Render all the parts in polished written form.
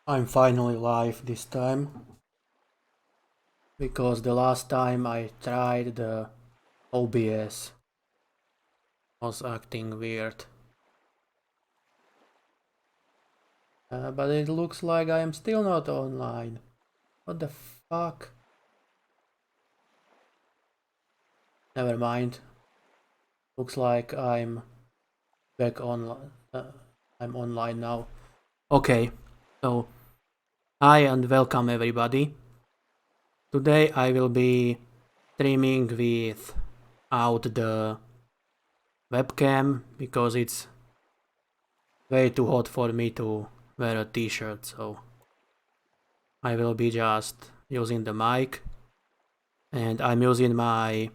I'm finally live this time, because the last time I tried the OBS was acting weird. But it looks like I am still not online. What the fuck? Never mind. Looks like I'm back online. I'm online now. Okay, so hi and welcome everybody. Today I will be streaming without the webcam because it's way too hot for me to wear a t-shirt, so I will be just using the mic, and I'm using my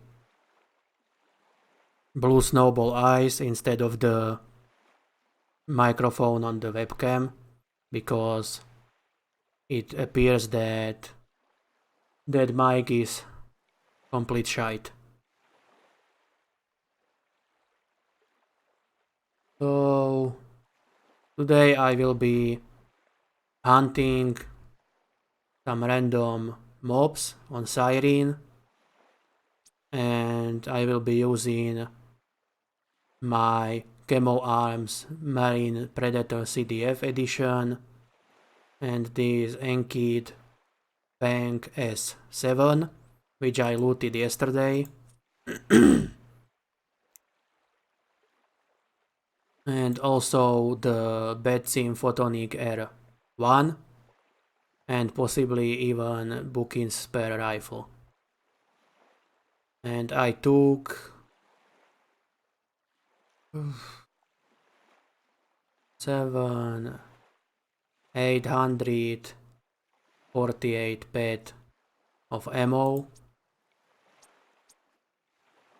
blue snowball eyes instead of the microphone on the webcam, because it appears that that mic is complete shite. So today I will be hunting some random mobs on Cyrene, and I will be using my Camo Arms Marine Predator CDF edition and this Enkid Bank S7, which I looted yesterday. And also the Betsim Photonic R1 and possibly even Bukin's spare rifle. And I took 848 pet of ammo.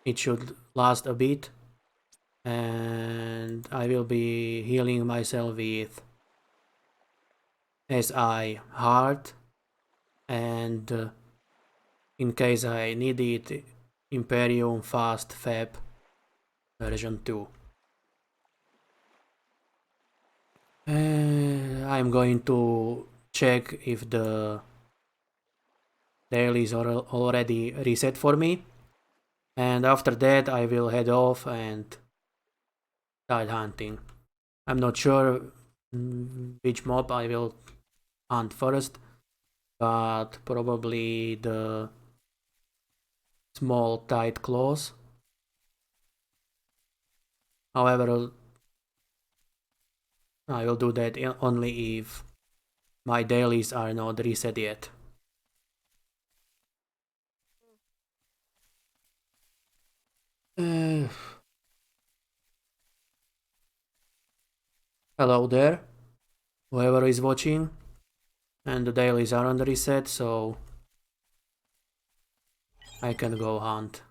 It should last a bit, and I will be healing myself with SI Heart, and in case I need it, Imperium Fast Fab version 2. I'm going to check if the dailies are already reset for me, and after that I will head off and start hunting. I'm not sure which mob I will hunt first, but probably the small tight claws. However, I will do that only if my dailies are not reset yet. Hello there, whoever is watching, and the dailies are on the reset, so I can go hunt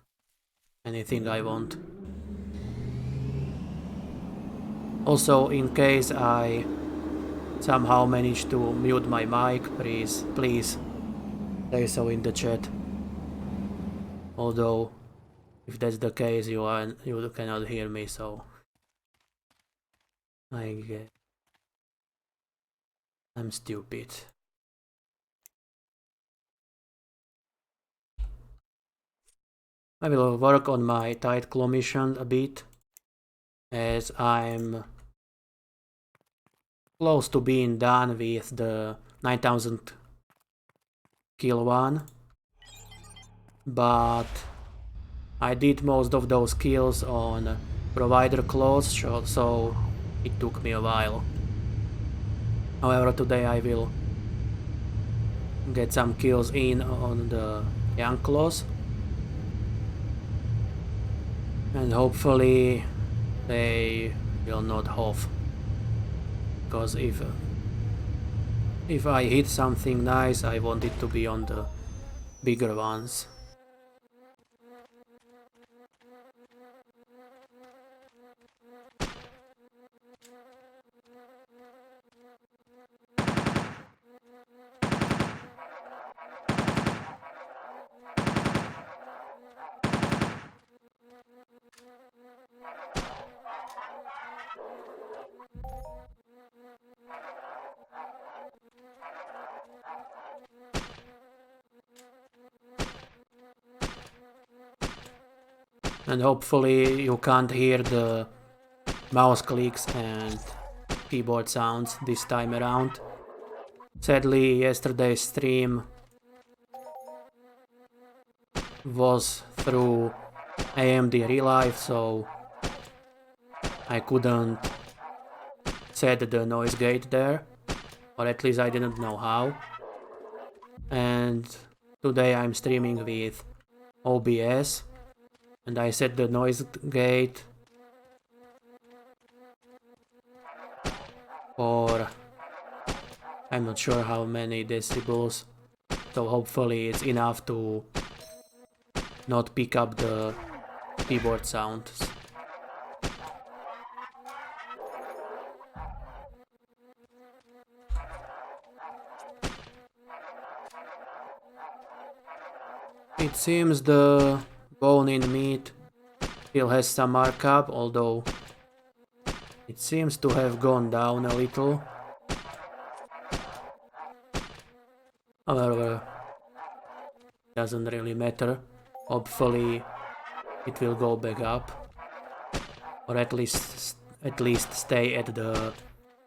anything I want. Also, in case I somehow manage to mute my mic, please say so in the chat. Although, if that's the case, you cannot hear me, so I'm stupid. I will work on my tight claw mission a bit, as I'm close to being done with the 9000 kill one, but I did most of those kills on provider claws, so it took me a while. However, today I will get some kills in on the young claws, and hopefully they will not huff, because if I hit something nice, I want it to be on the bigger ones. and hopefully you can't hear the mouse clicks and keyboard sounds this time around. Sadly, yesterday's stream was through AMD Relive, so I couldn't set the noise gate there, or at least I didn't know how. And today I'm streaming with OBS, and I set the noise gate for I'm not sure how many decibels, so hopefully it's enough to not pick up the keyboard sounds. It seems the bone-in meat still has some markup, although it seems to have gone down a little. However, doesn't really matter. Hopefully it will go back up, or at least stay at the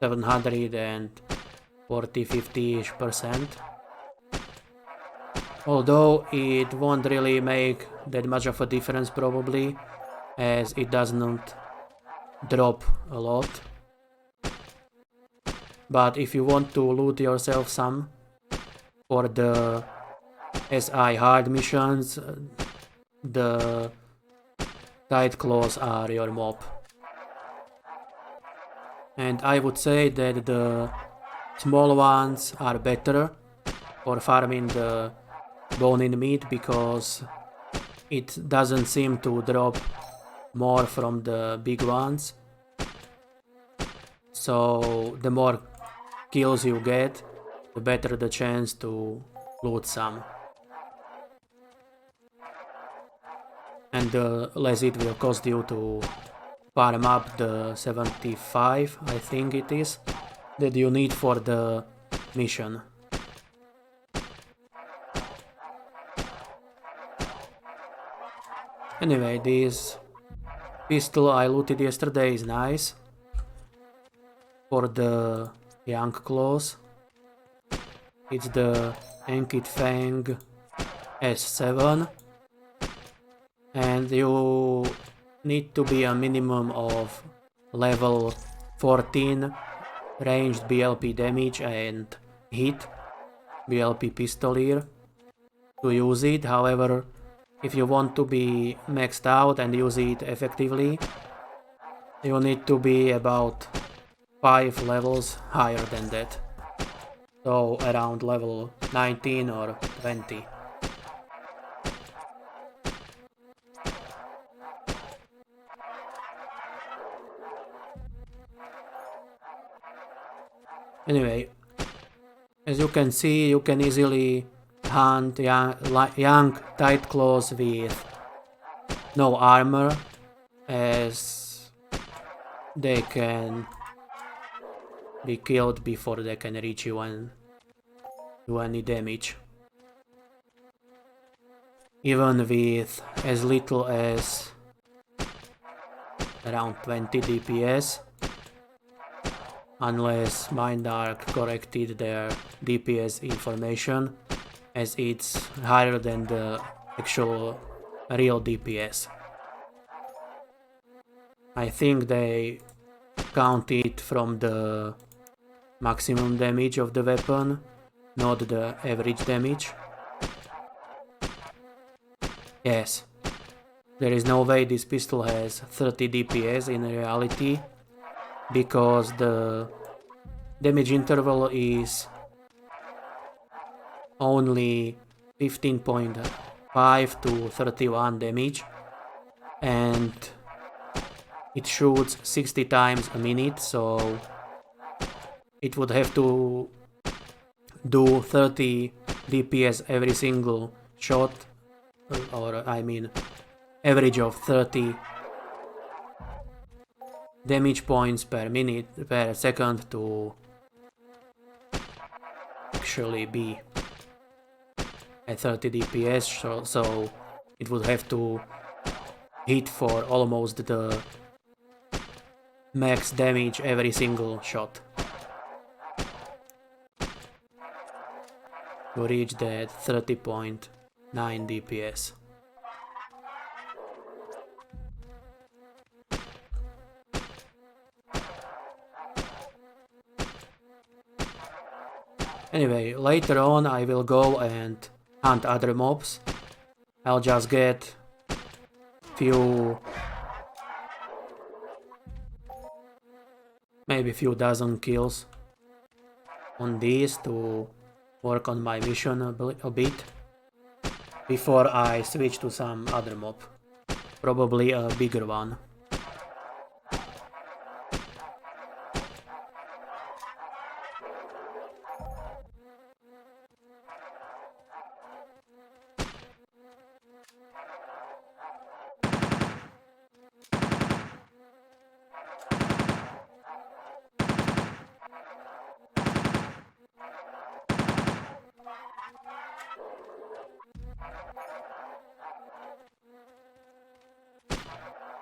740-50-ish%. Although it won't really make that much of a difference probably, as it does not drop a lot. But if you want to loot yourself some for the SI hard missions, the tight claws are your mob. And I would say that the small ones are better for farming the bone-in meat, because it doesn't seem to drop more from the big ones. So the more kills you get, the better the chance to loot some. And the less it will cost you to farm up the 75, I think it is, that you need for the mission. Anyway, this pistol I looted yesterday is nice for the young claws. It's the Enkit Fang S7, and you need to be a minimum of level 14 ranged BLP damage and hit BLP pistolier to use it. However, if you want to be maxed out and use it effectively, you need to be about 5 levels higher than that. So around level 19 or 20. Anyway, as you can see, you can easily hunt young tight claws with no armor, as they can be killed before they can reach you and do any damage. Even with as little as around 20 DPS, unless Mindark corrected their DPS information, as it's higher than the actual real DPS. I think they count it from the maximum damage of the weapon, not the average damage. Yes, there is no way this pistol has 30 DPS in reality, because the damage interval is only 15.5 to 31 damage, and it shoots 60 times a minute, so it would have to do 30 DPS every single shot, or I mean average of 30 damage points per minute, per second, to actually be at 30 DPS, so it would have to hit for almost the max damage every single shot to reach that 30.9 DPS. Anyway, later on I will go and hunt other mobs. I'll just get maybe few dozen kills on these to work on my mission a bit before I switch to some other mob, probably a bigger one.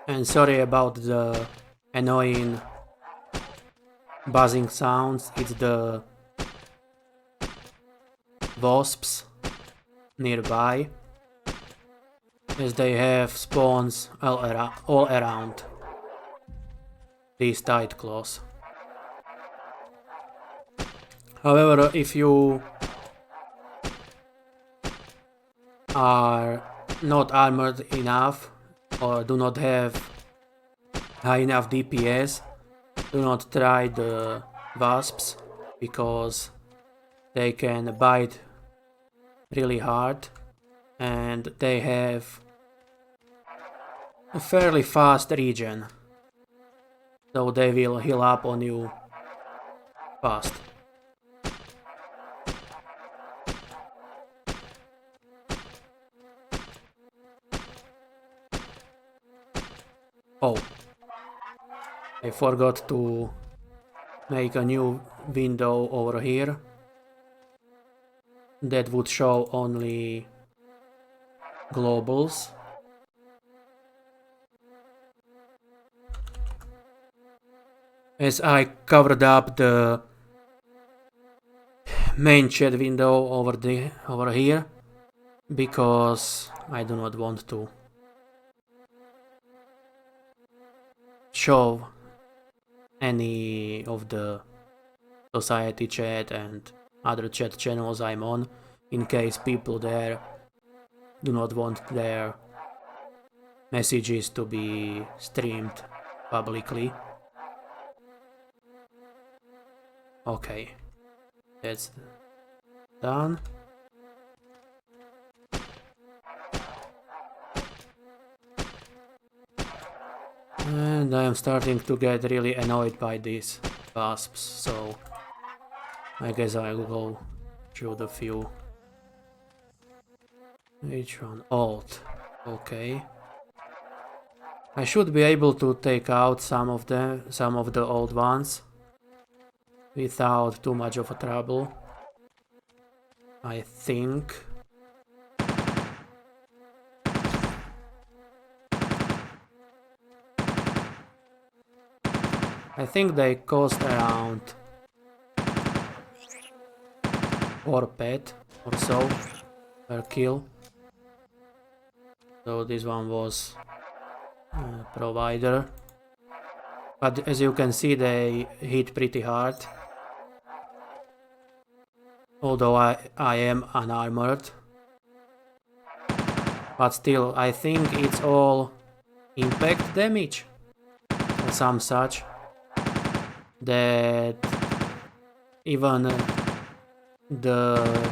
And sorry about the annoying buzzing sounds, it's the wasps nearby, as they have spawns all around these tight claws. However, if you are not armored enough or do not have high enough DPS, do not try the wasps because they can bite really hard and they have a fairly fast regen, so they will heal up on you fast. Oh, I forgot to make a new window over here that would show only globals. As I covered up the main chat window over here because I do not want to show any of the society chat and other chat channels I'm on, in case people there do not want their messages to be streamed publicly. Okay, that's done. And I am starting to get really annoyed by these wasps, so I guess I will go through the few. Which one? Alt. Okay. I should be able to take out some of the old ones without too much of a trouble, I think. I think they cost around 4 pet or so per kill. So this one was provider. But as you can see, they hit pretty hard. Although I am unarmored. But still, I think it's all impact damage or some such, that even the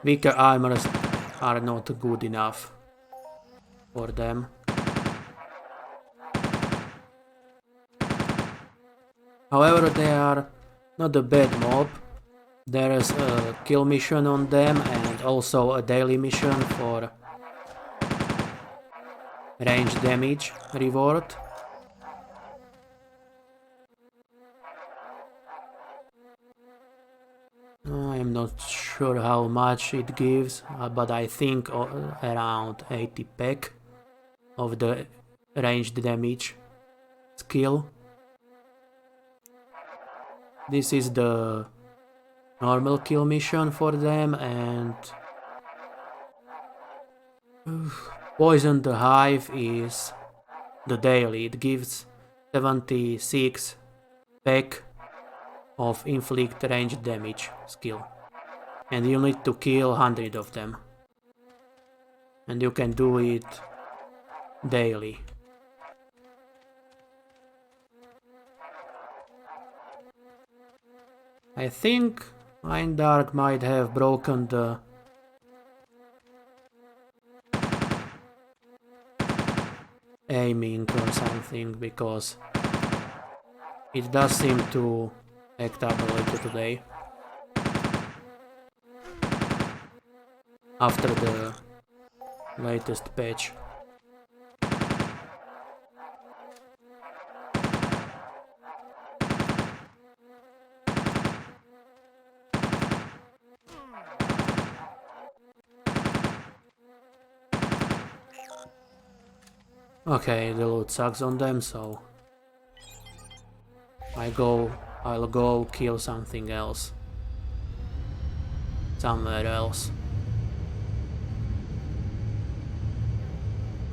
weaker armors are not good enough for them. However, they are not a bad mob. There is a kill mission on them and also a daily mission for range damage reward. I I'm not sure how much it gives, but I think around 80 peck of the ranged damage skill. This is the normal kill mission for them, and Poison the Hive is the daily. It gives 76 peck of inflict ranged damage skill, and you need to kill 100 of them, and you can do it daily. I think Eindark might have broken the aiming or something, because it does seem to act up a little today after the latest patch. Okay, the loot sucks on them, so I'll go kill something else. Somewhere else,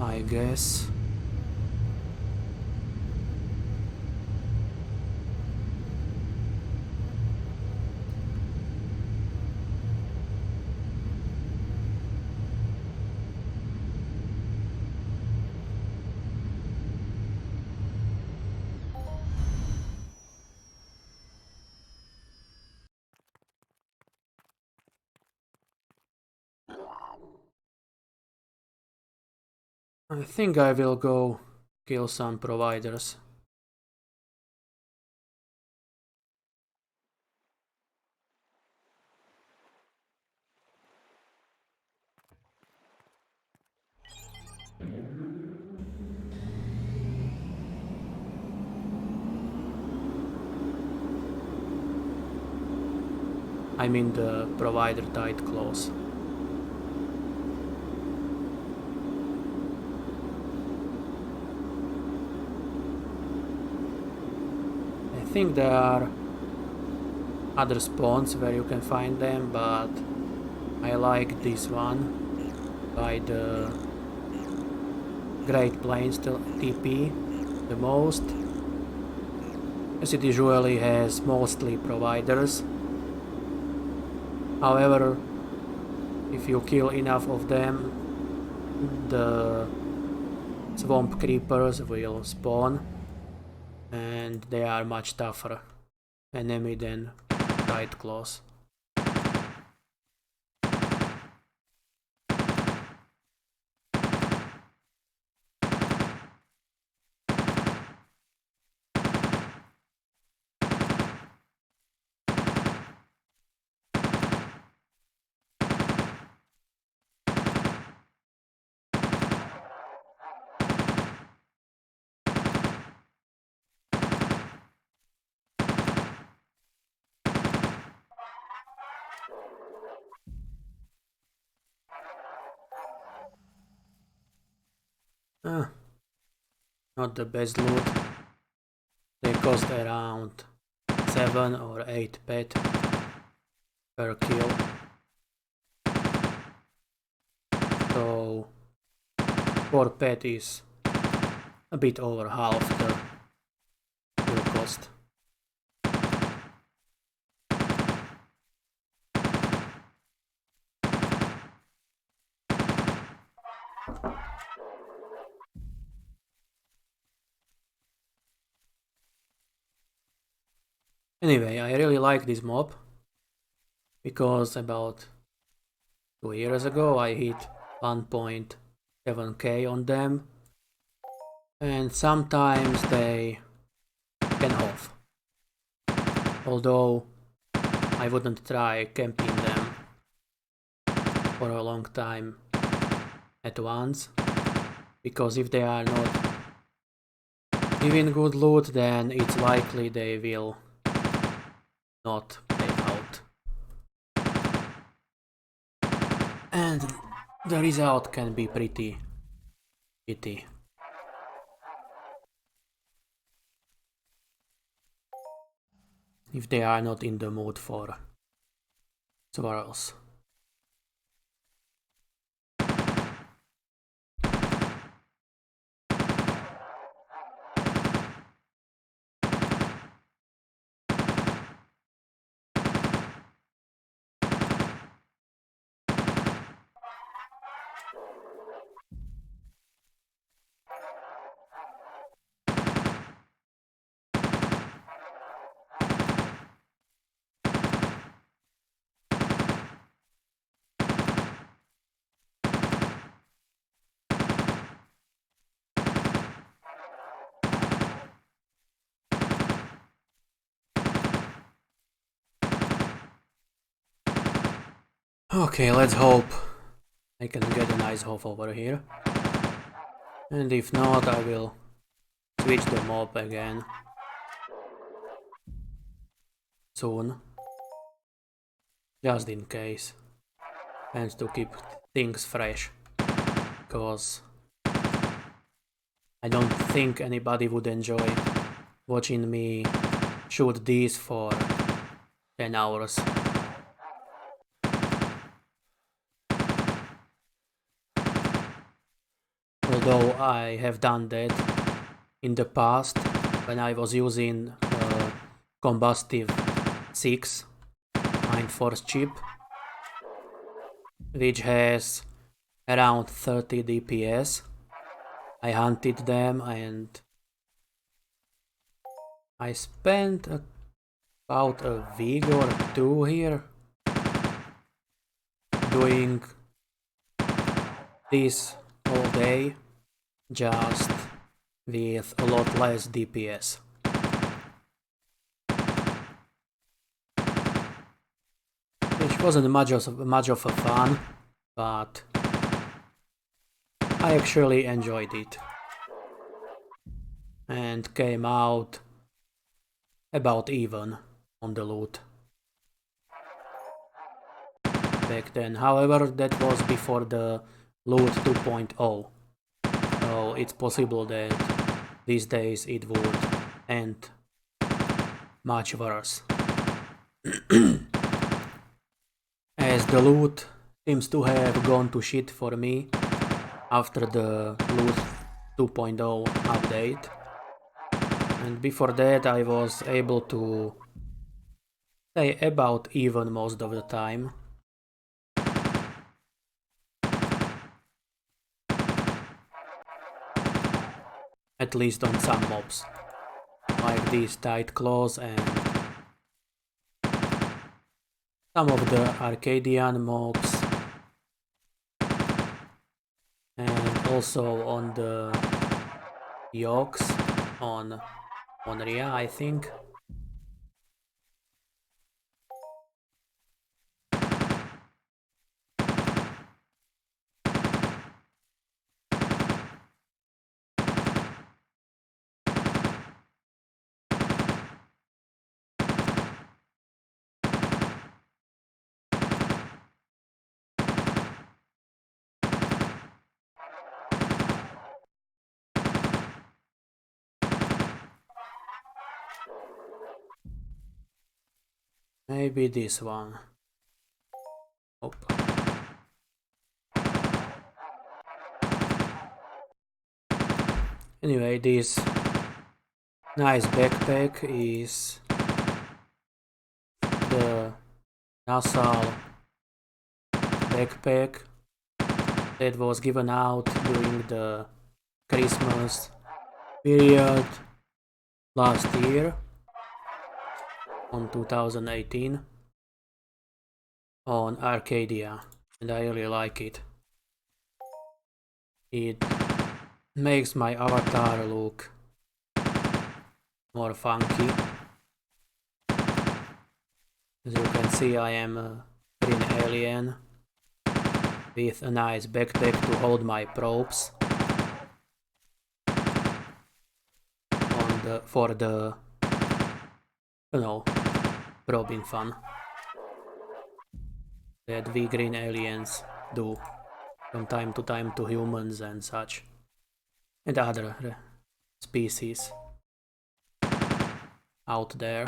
I guess. I think I will go kill some providers. I mean the provider tight close. I think there are other spawns where you can find them, but I like this one by the Great Plains TP the most, as it usually has mostly providers. However, if you kill enough of them, the swamp creepers will spawn, and they are much tougher enemy than tight claws. Not the best loot. They cost around 7 or 8 pet per kill. So 4 pet is a bit over half the kill cost. Anyway, I really like this mob, because about 2 years ago I hit 1.7k on them, and sometimes they can off. Although I wouldn't try camping them for a long time at once, because if they are not giving good loot, then it's likely they will not pay out. And the result can be pretty shitty. If they are not in the mood for swirls. Okay, let's hope I can get a nice hof over here. And if not, I will switch the mob again soon. Just in case. And to keep things fresh. Because I don't think anybody would enjoy watching me shoot these for 10 hours. Although I have done that in the past when I was using combustive 6 Mind Force chip, which has around 30 DPS. I hunted them and I spent about a week or two here doing this all day, just with a lot less DPS. Which wasn't much of a fun, but I actually enjoyed it. And came out about even on the loot back then. However, that was before the loot 2.0. So it's possible that these days it would end much worse. As the loot seems to have gone to shit for me after the loot 2.0 update. And before that I was able to stay about even most of the time. At least on some mobs, like these tight claws and some of the Arcadian mobs, and also on the yokes on Ria, I think. Maybe this one. Oh. Anyway, this nice backpack is the nasal backpack that was given out during the Christmas period last year on 2018 on Arcadia, and I really like it. It makes my avatar look more funky. As you can see, I am a green alien with a nice backpack to hold my probes for the, you know, probing fun that we green aliens do from time to time to humans and such, and other species out there.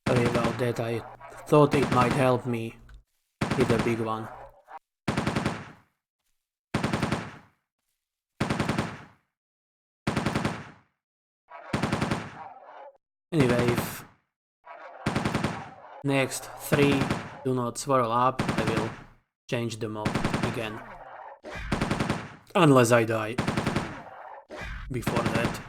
Sorry about that, I thought it might help me hit a big one. Anyway, if next 3 do not swirl up, I will change the mob again. Unless I die before that.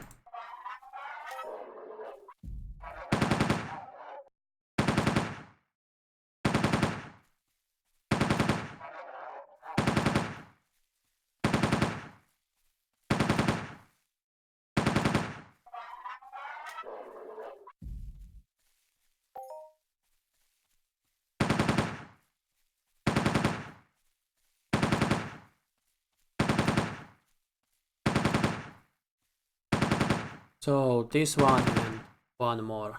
So this one and one more.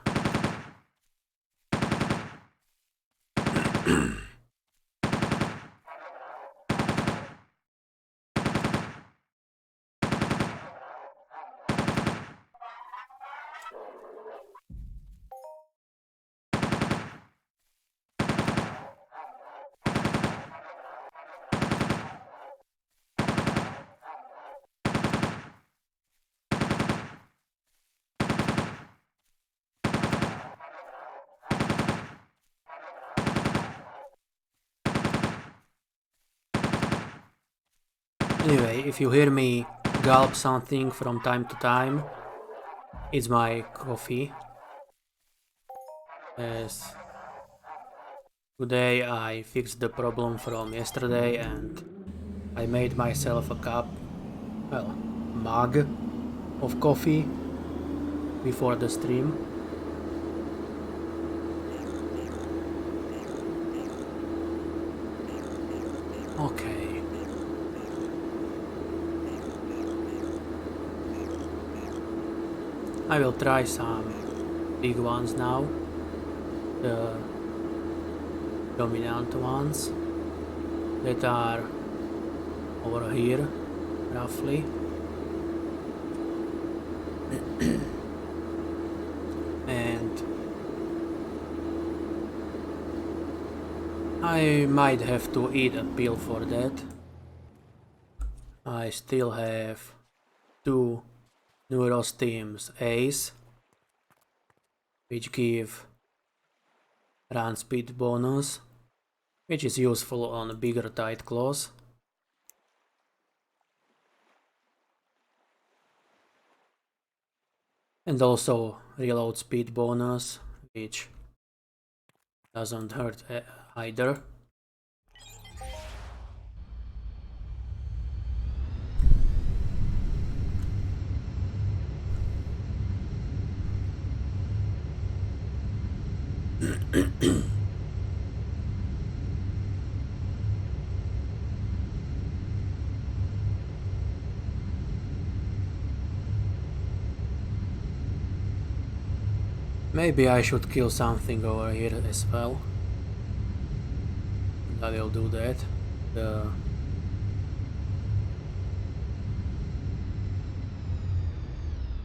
Anyway, if you hear me gulp something from time to time, it's my coffee. As today I fixed the problem from yesterday and I made myself a cup, well, mug of coffee before the stream. Okay. I will try some big ones now, the dominant ones that are over here, roughly. And I might have to eat a pill for that. I still have 2 Neurosteams Ace, which give run speed bonus, which is useful on bigger tight claws. And also reload speed bonus, which doesn't hurt either. Maybe I should kill something over here as well. And I will do that. The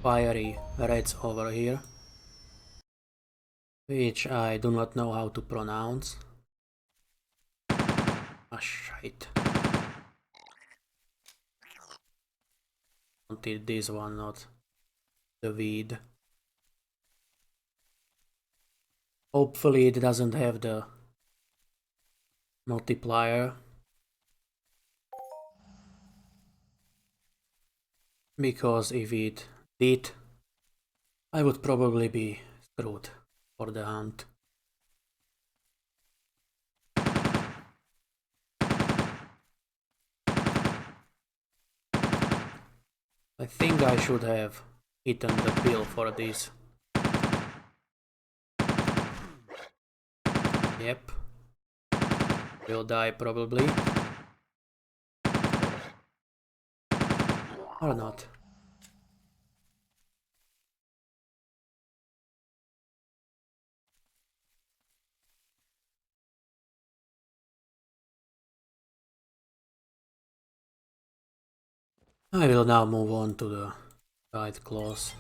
fiery rats over here, which I do not know how to pronounce. Ah, shit. Wanted this one, not the weed. Hopefully it doesn't have the multiplier, because if it did, I would probably be screwed for the hunt. I think I should have eaten the pill for this. Yep. Will die probably. Or not. I will now move on to the right claws.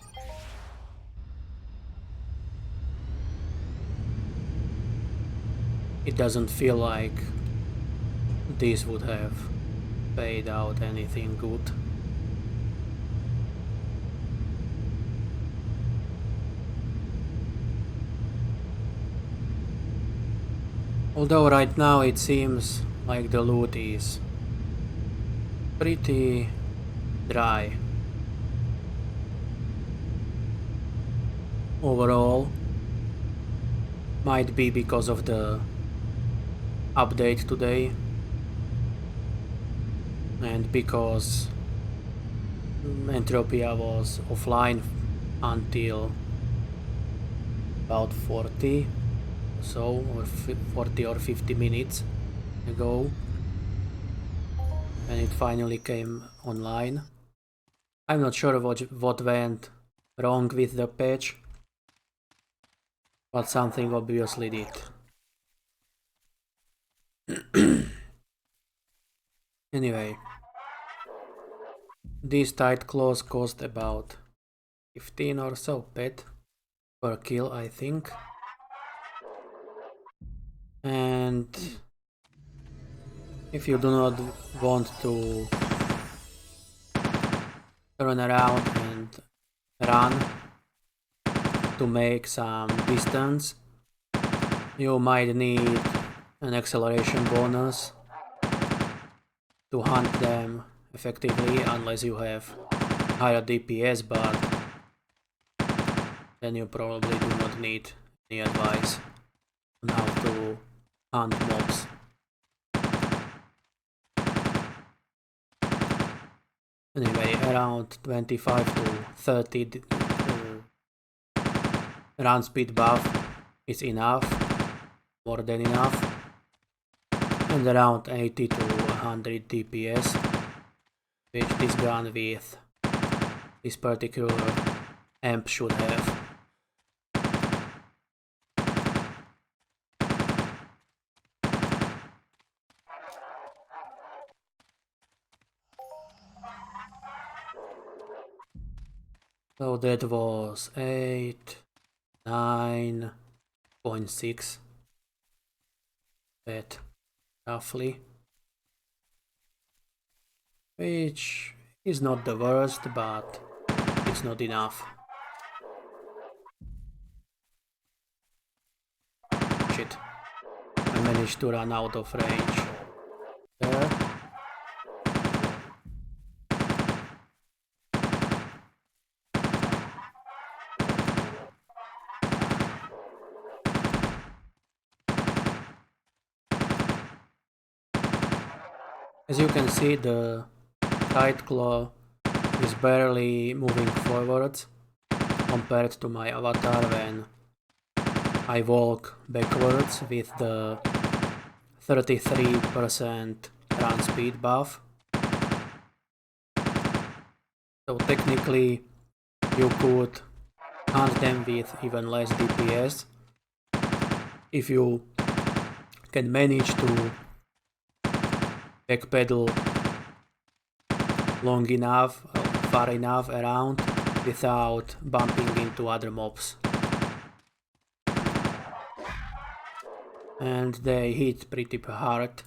It doesn't feel like this would have paid out anything good. Although right now it seems like the loot is pretty dry. Overall, might be because of the update today and because Entropia was offline until about 40 or so, or 40 or 50 minutes ago, and it finally came online. I'm not sure what went wrong with the patch, but something obviously did. Anyway, these tight claws cost about 15 or so pet per kill, I think. And if you do not want to turn around and run to make some distance, you might need an acceleration bonus to hunt them effectively, unless you have higher DPS, but then you probably do not need any advice on how to hunt mobs. Anyway, around 25 to 30 run speed buff is enough, more than enough, and around 80 to 100 DPS, which this gun with this particular amp should have. So that was 8, 9.6 pet roughly, which is not the worst, but it's not enough. Shit, I managed to run out of range there. As you can see, the tight claw is barely moving forwards compared to my avatar when I walk backwards with the 33% run speed buff. So technically you could hunt them with even less DPS if you can manage to backpedal long enough, far enough around without bumping into other mobs. And they hit pretty hard,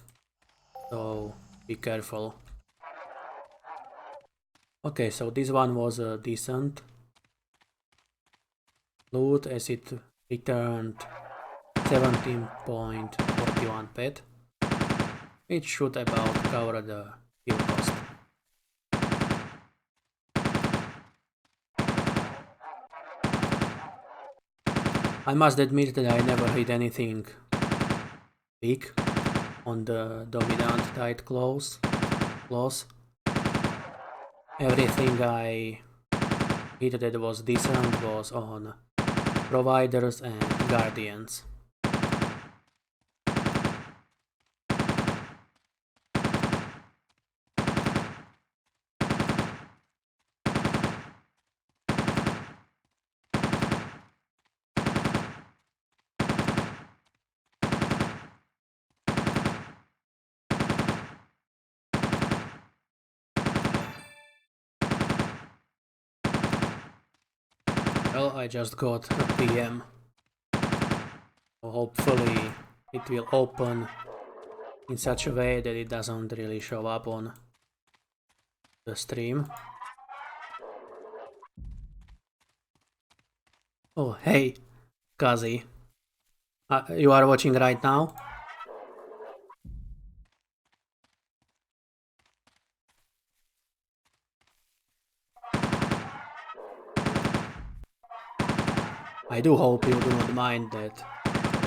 so be careful. Okay, so this one was a decent loot as it returned 17.41 pet, which should about cover the kill cost. I must admit that I never hit anything big on the dominant tight claws. everything I hit that was decent was on providers and guardians. Well, I just got a PM. So hopefully it will open in such a way that it doesn't really show up on the stream. Oh, hey, Kazi. You are watching right now? I do hope you do not mind that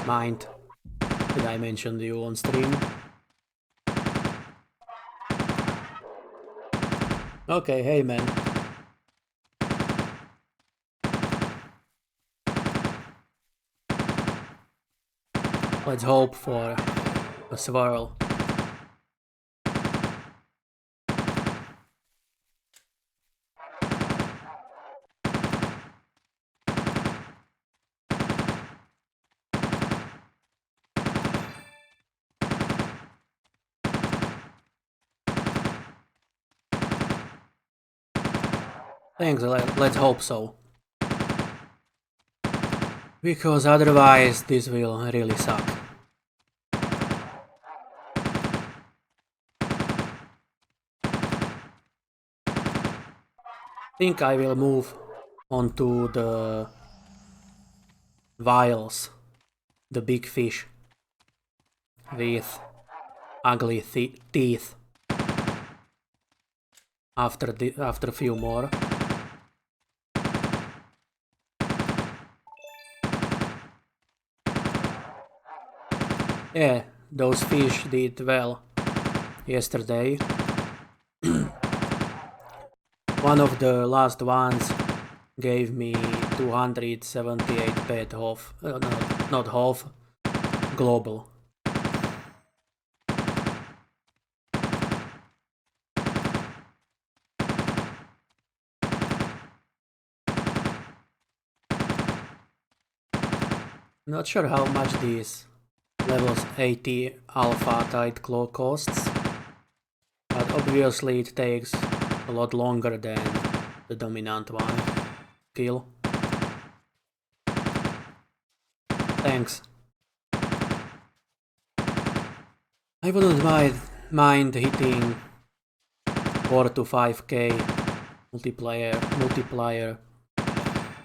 I mentioned you on stream. Okay, hey man. Let's hope for a swirl. Thanks, let's hope so. Because otherwise this will really suck. I think I will move onto the vials, the big fish with ugly teeth after a few more. Yeah, those fish did well yesterday. One of the last ones gave me 278 pet half, no, not half, global. Not sure how much these levels 80 alpha tight claw costs, but obviously it takes a lot longer than the dominant one. Kill. Thanks. I wouldn't mind hitting 4 to 5k multiplier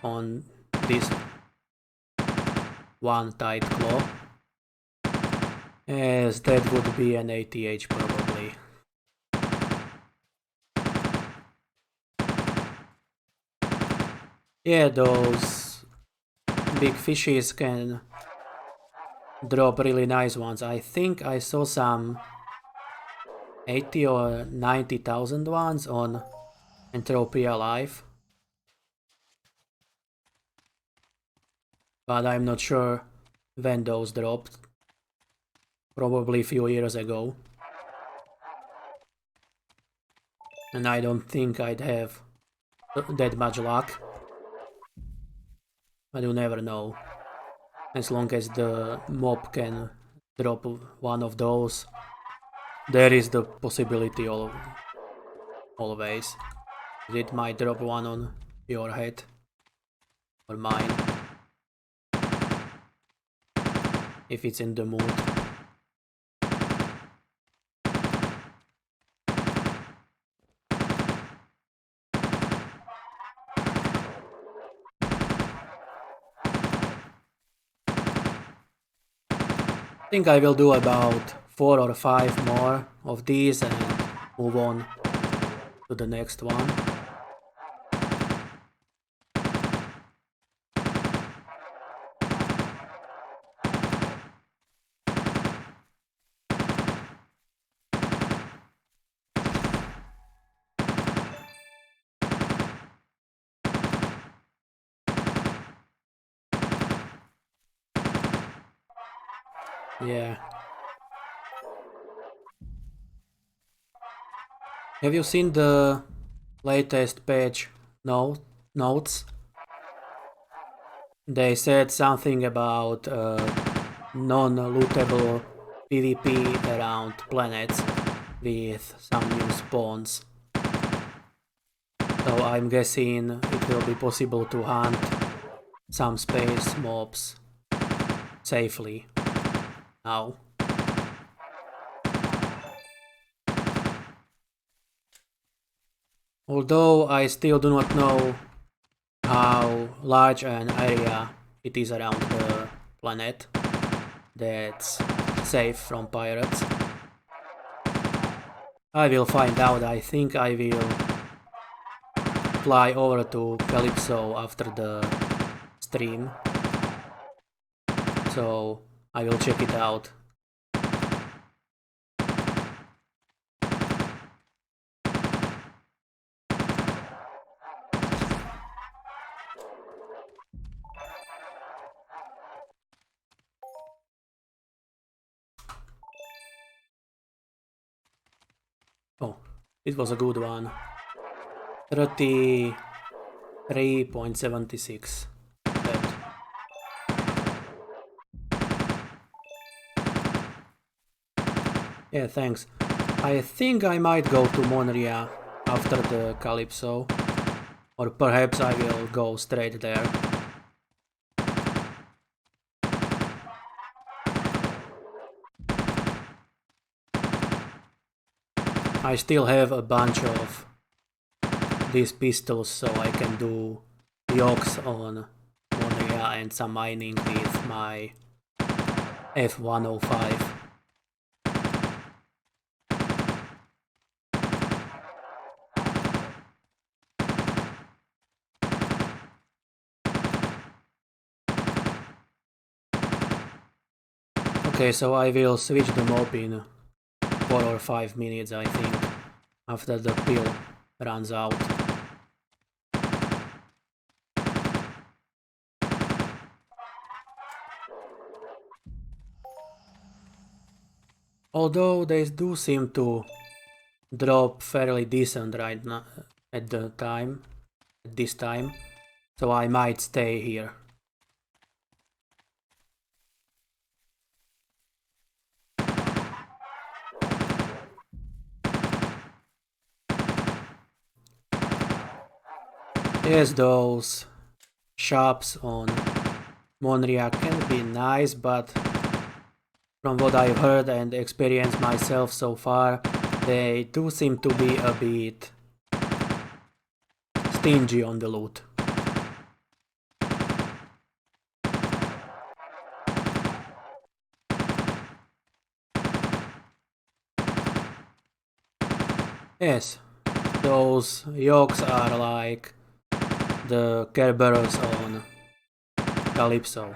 on this one tight claw, as that would be an ATH probably. Yeah, those big fishes can drop really nice ones. I think I saw some 80 or 90,000 ones on Entropia Live, but I'm not sure when those dropped. Probably a few years ago. And I don't think I'd have that much luck. But you never know. As long as the mob can drop one of those, there is the possibility always. It might drop one on your head or mine if it's in the mood. I think I will do about 4 or 5 more of these and move on to the next one. Yeah. Have you seen the latest patch notes? They said something about non-lootable PvP around planets with some new spawns. So I'm guessing it will be possible to hunt some space mobs safely now. Although I still do not know how large an area it is around the planet that's safe from pirates. I will find out. I think I will fly over to Calypso after the stream. So I will check it out. Oh, it was a good one. 33.76. Yeah, thanks. I think I might go to Monria after the Calypso. Or perhaps I will go straight there. I still have a bunch of these pistols, so I can do yokes on Monria and some mining with my F105. Okay, so I will switch the mob in 4 or 5 minutes, I think, after the pill runs out. Although they do seem to drop fairly decent right now at this time, so I might stay here. Yes, those shops on Monria can be nice, but from what I've heard and experienced myself so far, they do seem to be a bit stingy on the loot. Yes, those yokes are like the Kerberos on Calypso.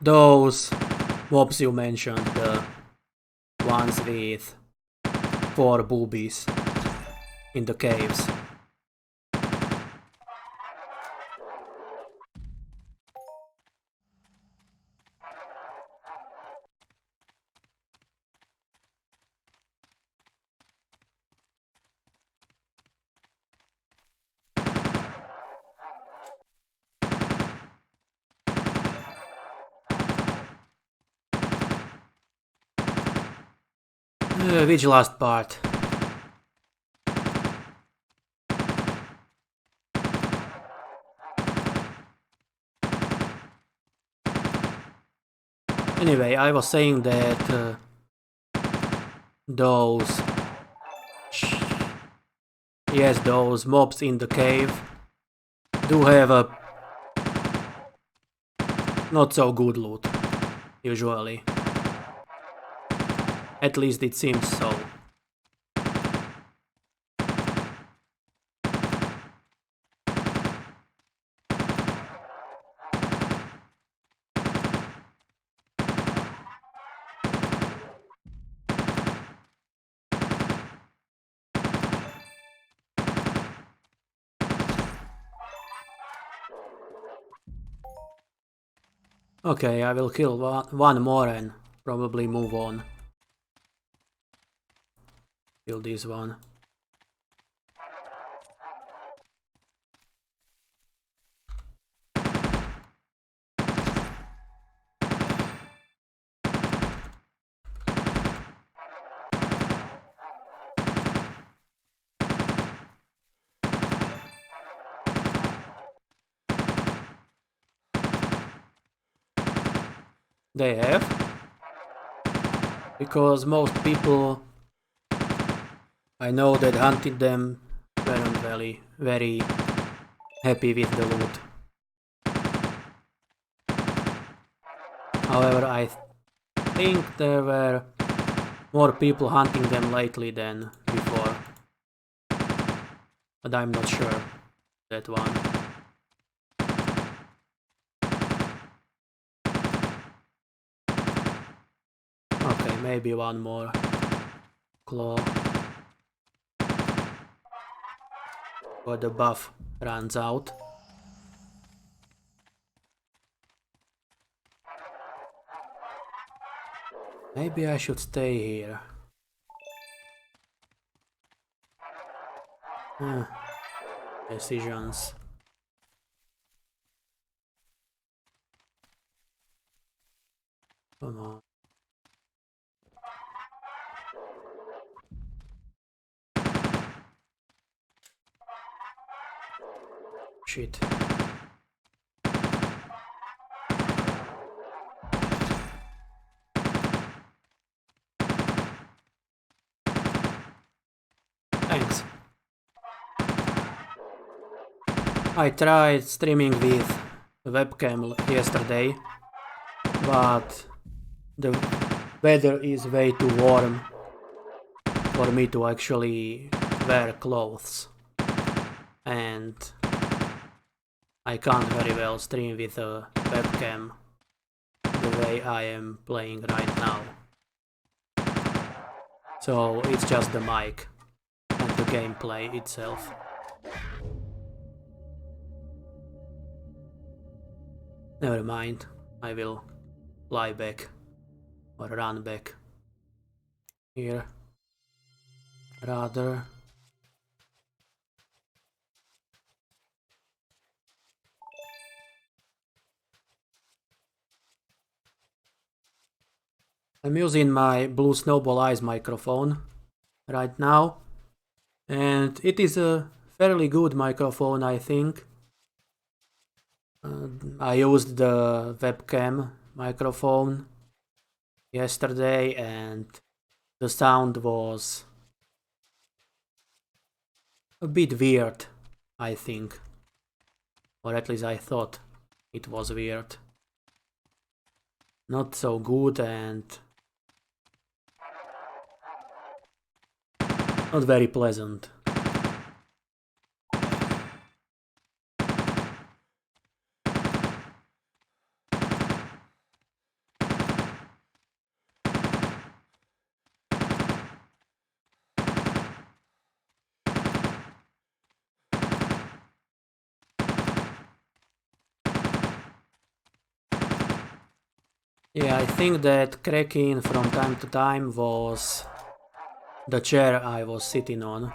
Those mobs you mentioned, the ones with 4 boobies in the caves. Which last part? Anyway, I was saying that those... Yes, those mobs in the cave do have a not so good loot, usually. At least it seems so. Okay, I will kill one more and probably move on. Kill this one. They have? Because most people I know that hunted them weren't very happy with the loot. However, I think there were more people hunting them lately than before. But I'm not sure that one. Okay, maybe one more claw. Or the buff runs out. Maybe I should stay here. Decisions. Come on. Shit. Thanks. I tried streaming with webcam yesterday, but the weather is way too warm for me to actually wear clothes. And I can't very well stream with a webcam the way I am playing right now. So it's just the mic and the gameplay itself. Never mind, I will fly back or run back here. Rather. I'm using my Blue Snowball Eyes microphone right now, and it is a fairly good microphone, I think. I used the webcam microphone yesterday and the sound was a bit weird, I think. Or at least I thought it was weird. Not so good and not very pleasant. Yeah, I think that cracking from time to time was the chair I was sitting on.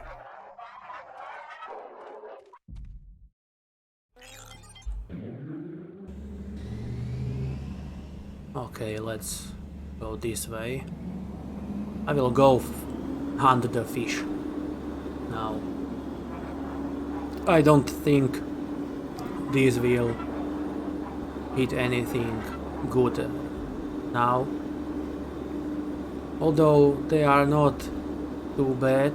Okay, let's go this way. I will go hunt the fish now. I don't think these will hit anything good now. Although they are not too bad.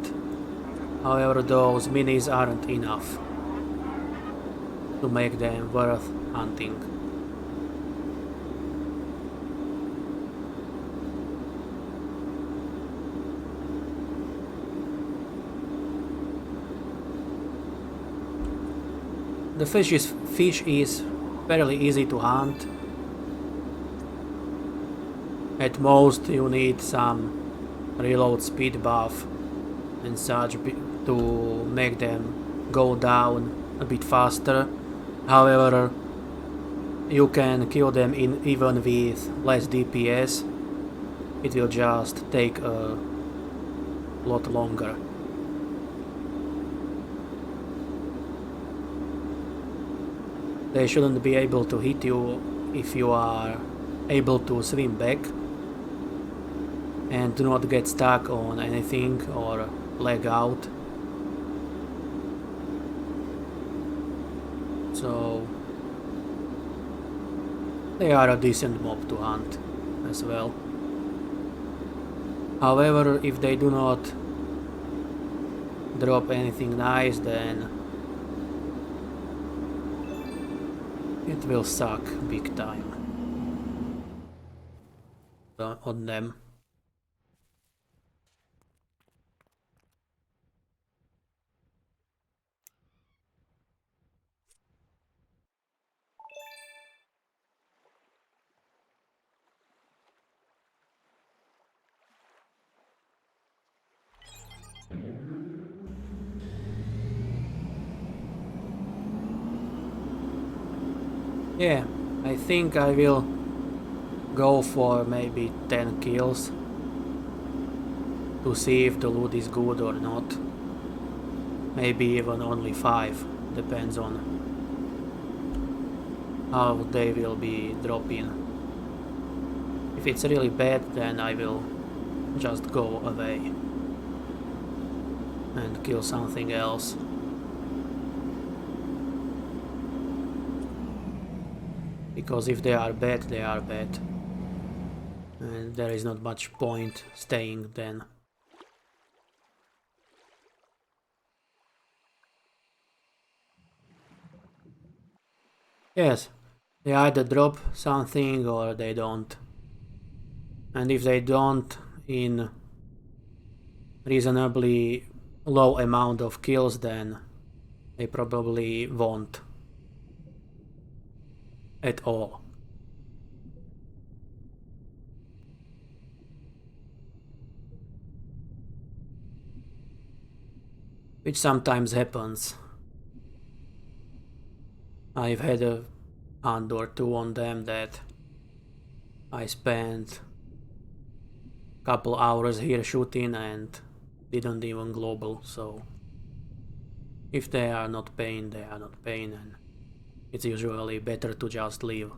However, those minis aren't enough to make them worth hunting. The fish is fairly easy to hunt. At most you need some reload speed buff and such to make them go down a bit faster. However, you can kill them even with less DPS. It will just take a lot longer. They shouldn't be able to hit you if you are able to swim back and do not get stuck on anything or lag out. So they are a decent mob to hunt as well. However, if they do not drop anything nice, then it will suck big time on them. Yeah, I think I will go for maybe 10 kills to see if the loot is good or not. Maybe even only 5, depends on how they will be dropping. If it's really bad, then I will just go away and kill something else. Because if they are bad, they are bad. And there is not much point staying then. Yes, they either drop something or they don't. And if they don't in reasonably low amount of kills, then they probably won't at all. Which sometimes happens. I've had a hunt or two on them that I spent couple hours here shooting and didn't even global, so if they are not paying, they are not paying, and it's usually better to just leave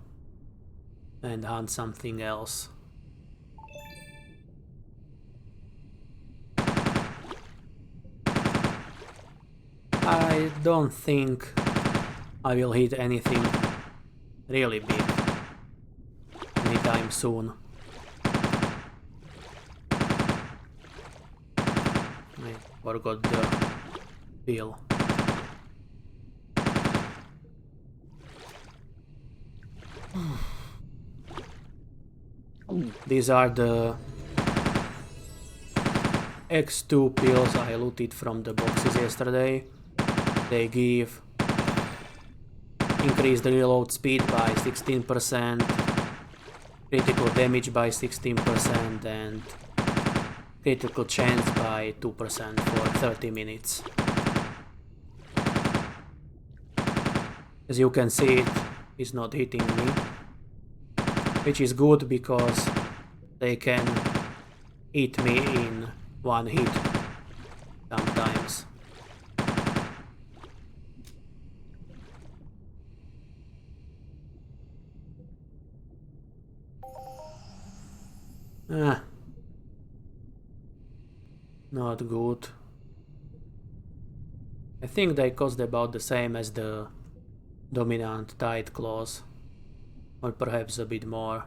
and hunt something else. I don't think I will hit anything really big anytime soon. I forgot the bill. These are the X2 pills I looted from the boxes yesterday. They give increased reload speed by 16%, critical damage by 16%, and critical chance by 2% for 30 minutes. As you can see, it is not hitting me, which is good because they can hit me in one hit sometimes. Not good. I think they cost about the same as the dominant tight claws, or perhaps a bit more.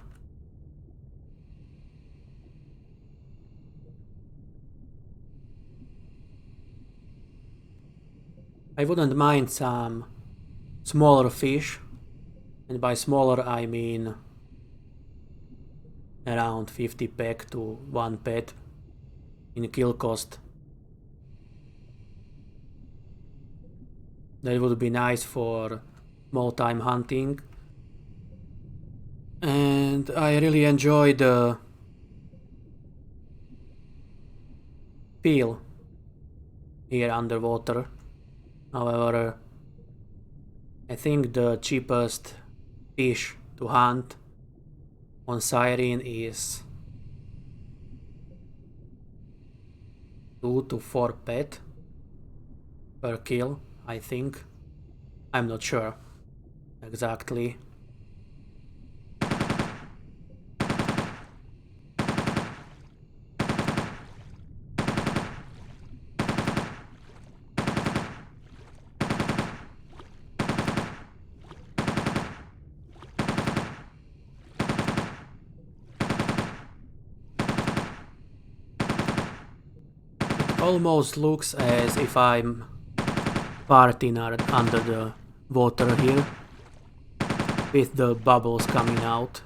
I wouldn't mind some smaller fish, and by smaller I mean around 50 peg to 1 pet in kill cost. That would be nice for small time hunting. And I really enjoy the feel here underwater. However, I think the cheapest fish to hunt on Cyrene is 2 to 4 pet per kill, I think. I'm not sure exactly. Almost looks as if I'm farting under the water here, with the bubbles coming out.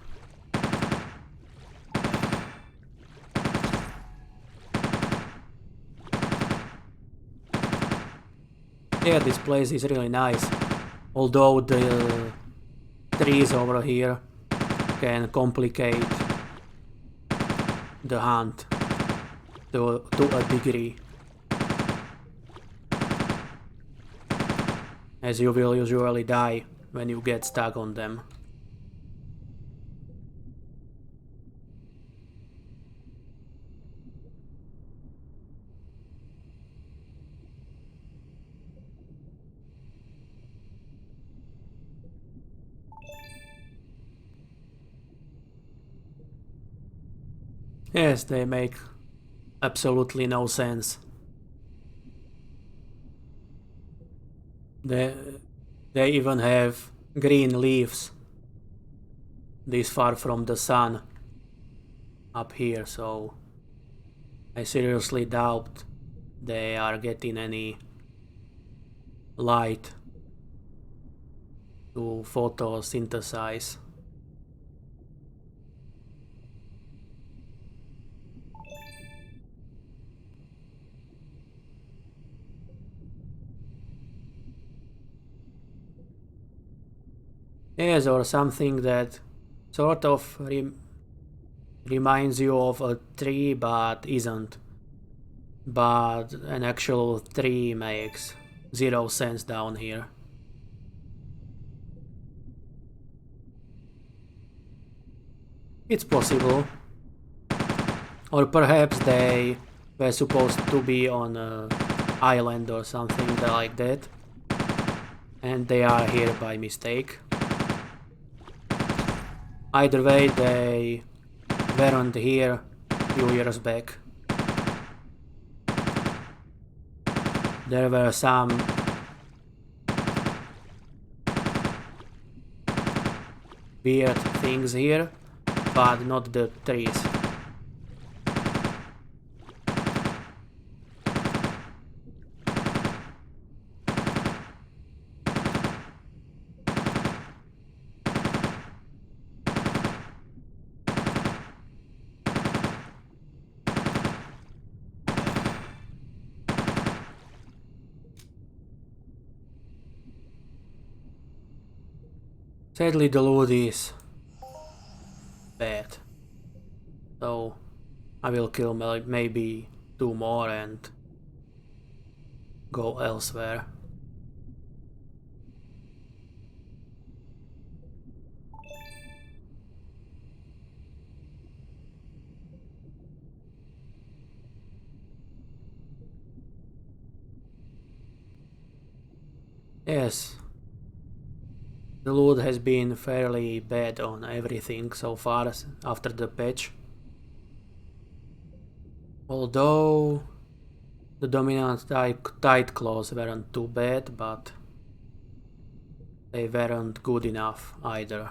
Yeah, this place is really nice, although the trees over here can complicate the hunt to a degree, as you will usually die when you get stuck on them. Yes, they make absolutely no sense. They even have green leaves this far from the sun up here, so I seriously doubt they are getting any light to photosynthesize. Yes, or something that sort of reminds you of a tree but isn't. But an actual tree makes 0 sense down here. It's possible. Or perhaps they were supposed to be on an island or something like that, and they are here by mistake. Either way, they weren't here a few years back. There were some weird things here, but not the trees. Sadly, the loot is bad, so I will kill maybe 2 more and go elsewhere. Yes, the loot has been fairly bad on everything so far after the patch. Although the dominant tight claws weren't too bad, but they weren't good enough either.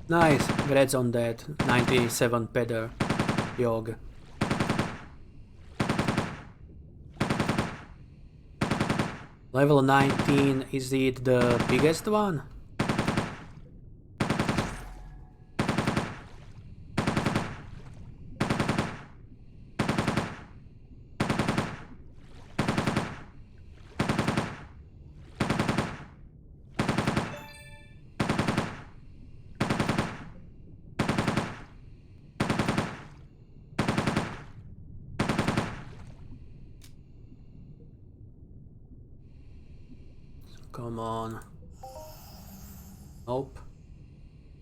Nice, grades on that 97 pedder Yog. Level 19, is it the biggest one? come on. Nope.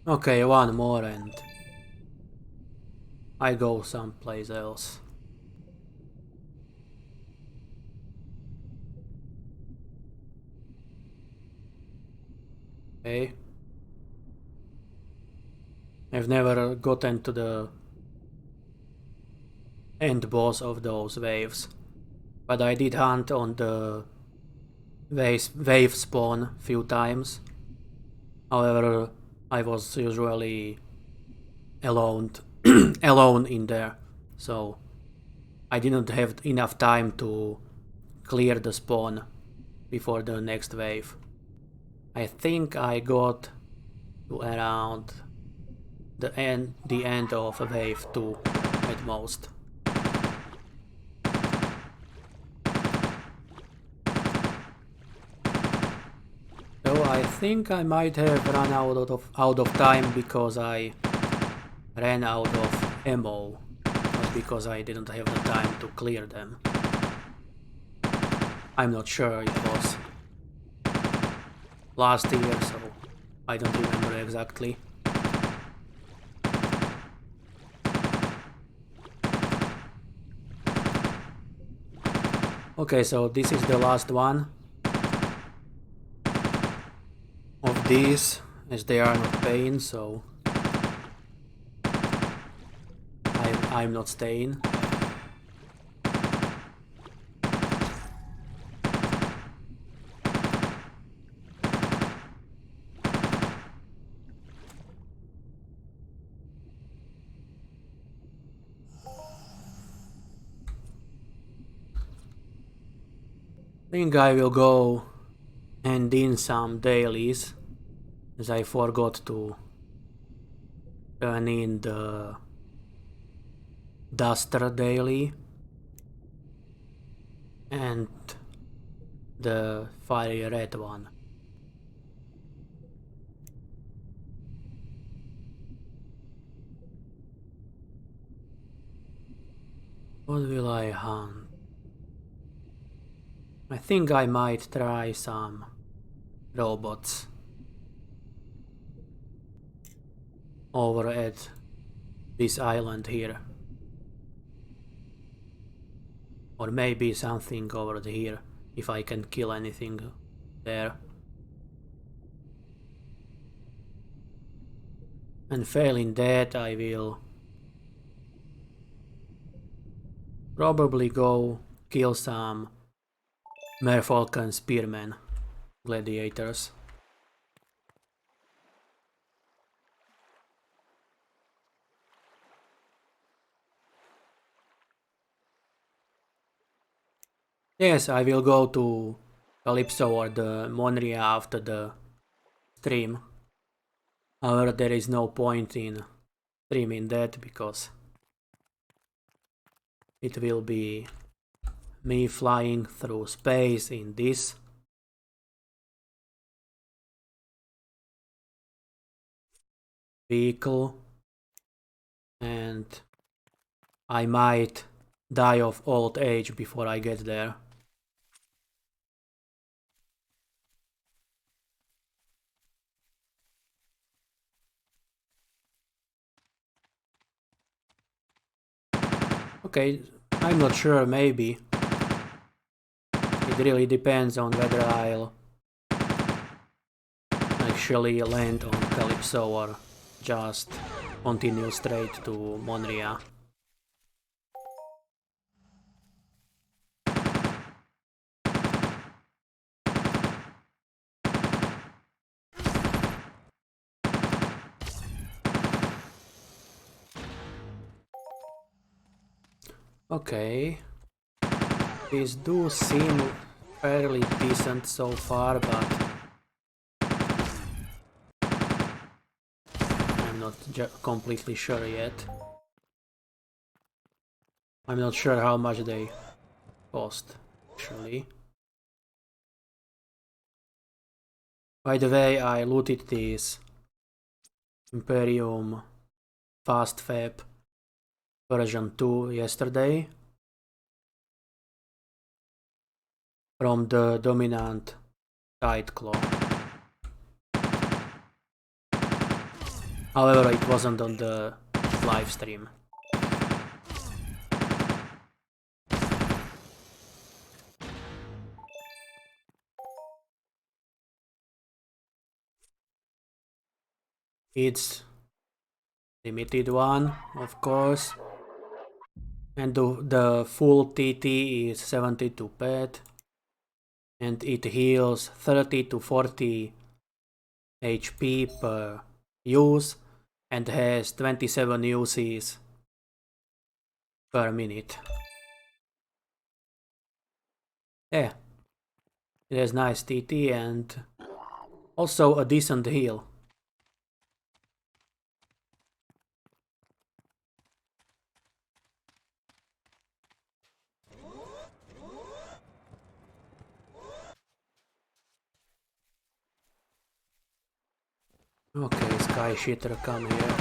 Okay, one more and I go someplace else. Okay. I've never gotten to the end boss of those waves, but I did hunt on the wave spawn few times. However, I was usually alone, alone in there, so I didn't have enough time to clear the spawn before the next wave. I think I got to around the end of wave 2 at most. So I think I might have run out of time because I ran out of ammo, not because I didn't have the time to clear them. I'm not sure, it was last year, so I don't remember exactly. Okay, so this is the last one of these, as they are not paying, so I'm not staying. I think I will go and in some dailies, as I forgot to turn in the Duster daily and the Fiery Red one. What will I hunt? I think I might try some robots over at this island here. Or maybe something over here, if I can kill anything there. And failing that, I will probably go kill some Merfolk spearmen, gladiators. Yes, I will go to Calypso or the Monria after the stream. However, there is no point in streaming that because it will be me flying through space in this. Vehicle, and I might die of old age before I get there. Okay, I'm not sure, maybe. It really depends on whether I'll actually land on Calypso or just continue straight to Monria. Okay. These do seem fairly decent so far, but I'm not completely sure yet. I'm not sure how much they cost, actually. By the way, I looted this Imperium Fast Fab version 2 yesterday from the dominant tight claw. However, it wasn't on the live stream. It's limited one, of course. And the full TT is 72 pet. And it heals 30 to 40 HP per use and has 27 uses per minute. Yeah, it has nice TT and also a decent heal. Okay, Sky Shitter, come here.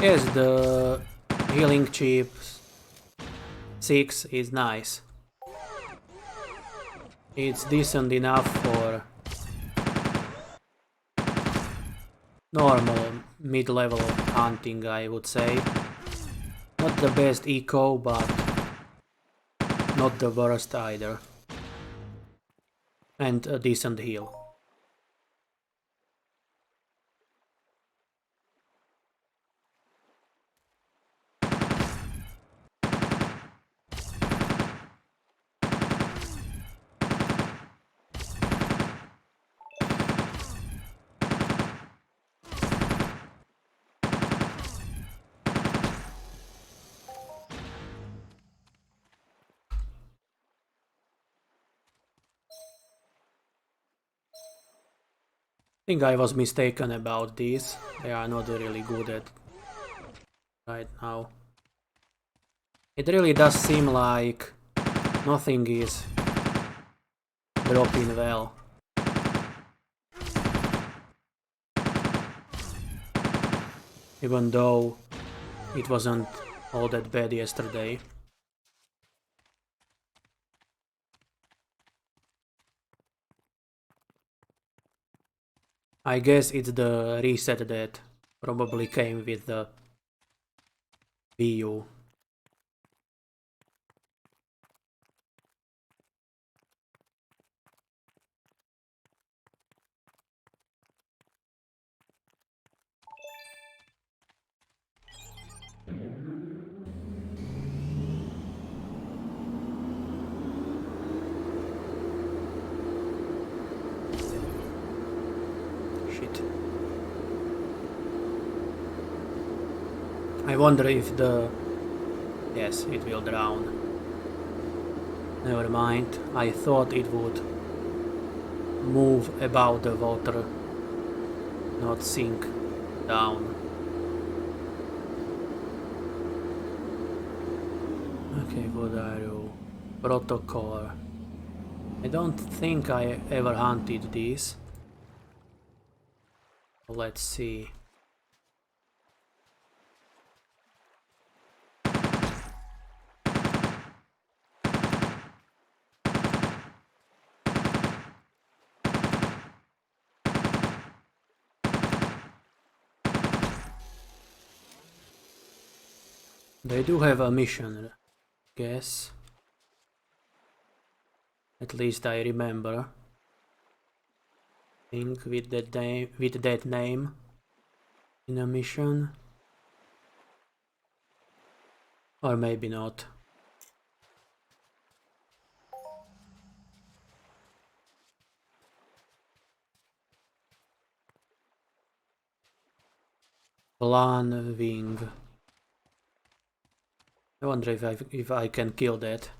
Yes, the healing chip 6 is nice. It's decent enough for normal mid-level hunting, I would say. Not the best eco, but not the worst either. And a decent heal. I think I was mistaken about these. They are not really good at right now. It really does seem like nothing is dropping well. Even though it wasn't all that bad yesterday. I guess it's the reset that probably came with the VU. Shit. I wonder if the... Yes, it will drown. Never mind, I thought it would move above the water, not sink down. Okay, what are you? Protocol. I don't think I ever hunted these. Let's see. They do have a mission, I guess. At least I remember. I think with that name in a mission. Or maybe not. Plan wing. I wonder if I can kill that.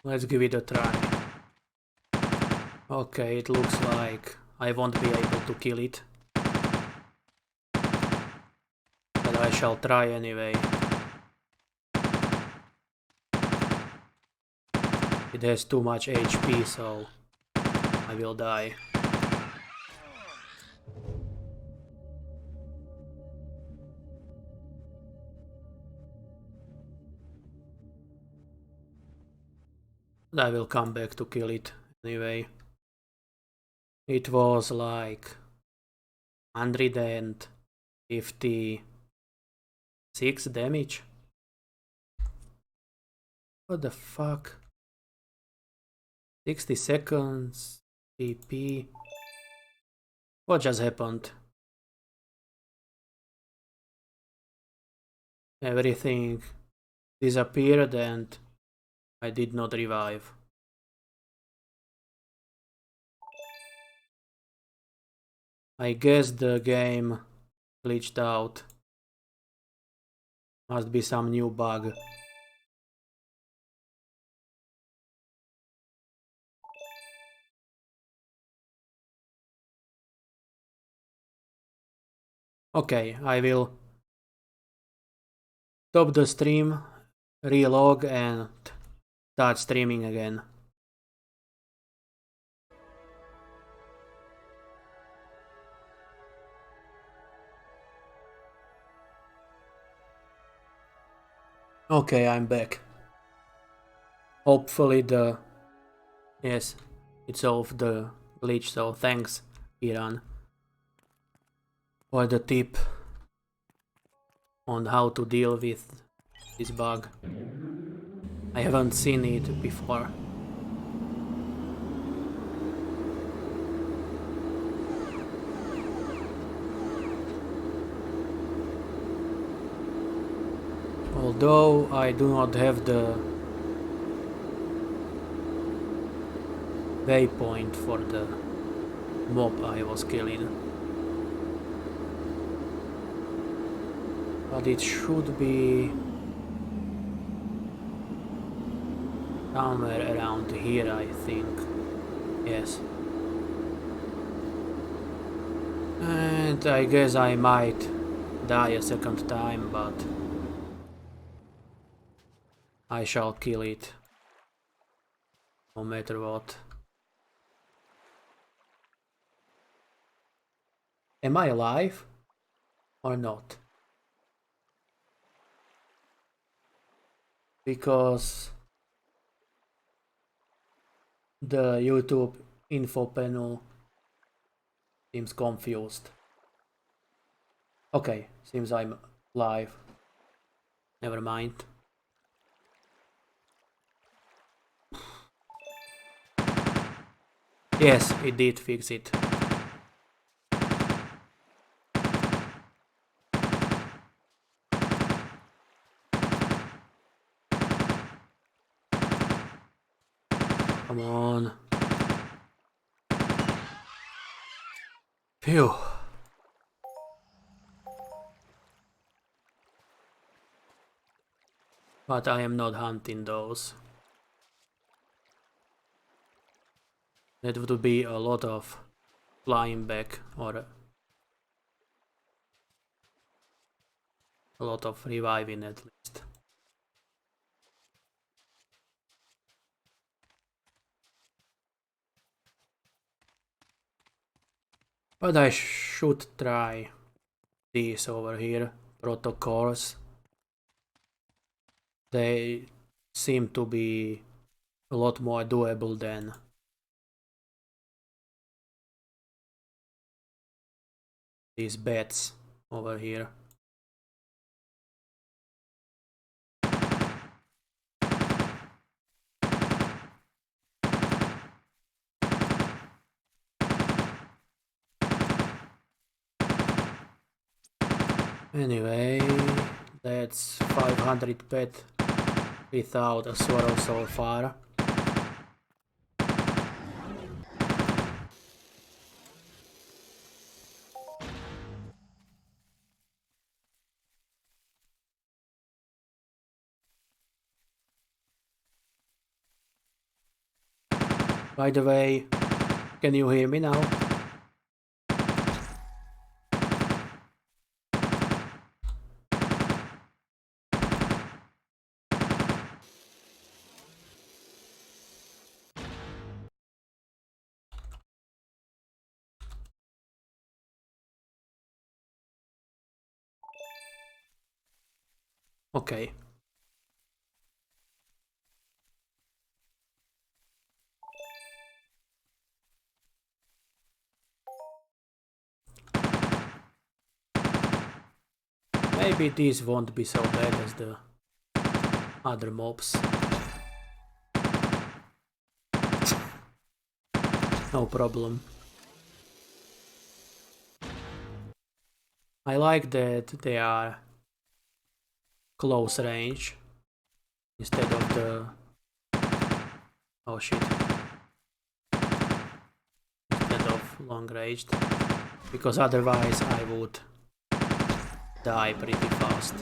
Let's give it a try. Okay, it looks like I won't be able to kill it. But I shall try anyway. It has too much HP, so I will die. But I will come back to kill it anyway. It was like 156 damage. What the fuck? 60 seconds. PP. What just happened? Everything disappeared and I did not revive. I guess the game glitched out. Must be some new bug. Okay, I will stop the stream, relog and start streaming again. Okay, I'm back. Hopefully yes, it's off the glitch, so thanks, Iran, for the tip on how to deal with this bug. I haven't seen it before. Although I do not have the waypoint for the mob I was killing. But it should be somewhere around here, I think. Yes. And I guess I might die a second time, but I shall kill it no matter what. Am I alive or not? Because the YouTube info panel seems confused. Okay, seems I'm live. Never mind. Yes, it did fix it. Come on. Phew. But I am not hunting those. That would be a lot of flying back or a lot of reviving at least. But I should try these over here, protocols. They seem to be a lot more doable than these bets over here. Anyway, that's 500 pet without a swirl so far. By the way, can you hear me now? Okay. Maybe these won't be so bad as the other mobs. No problem. I like that they are close range instead of the... Oh shit. Instead of long ranged. Because otherwise I would die pretty fast.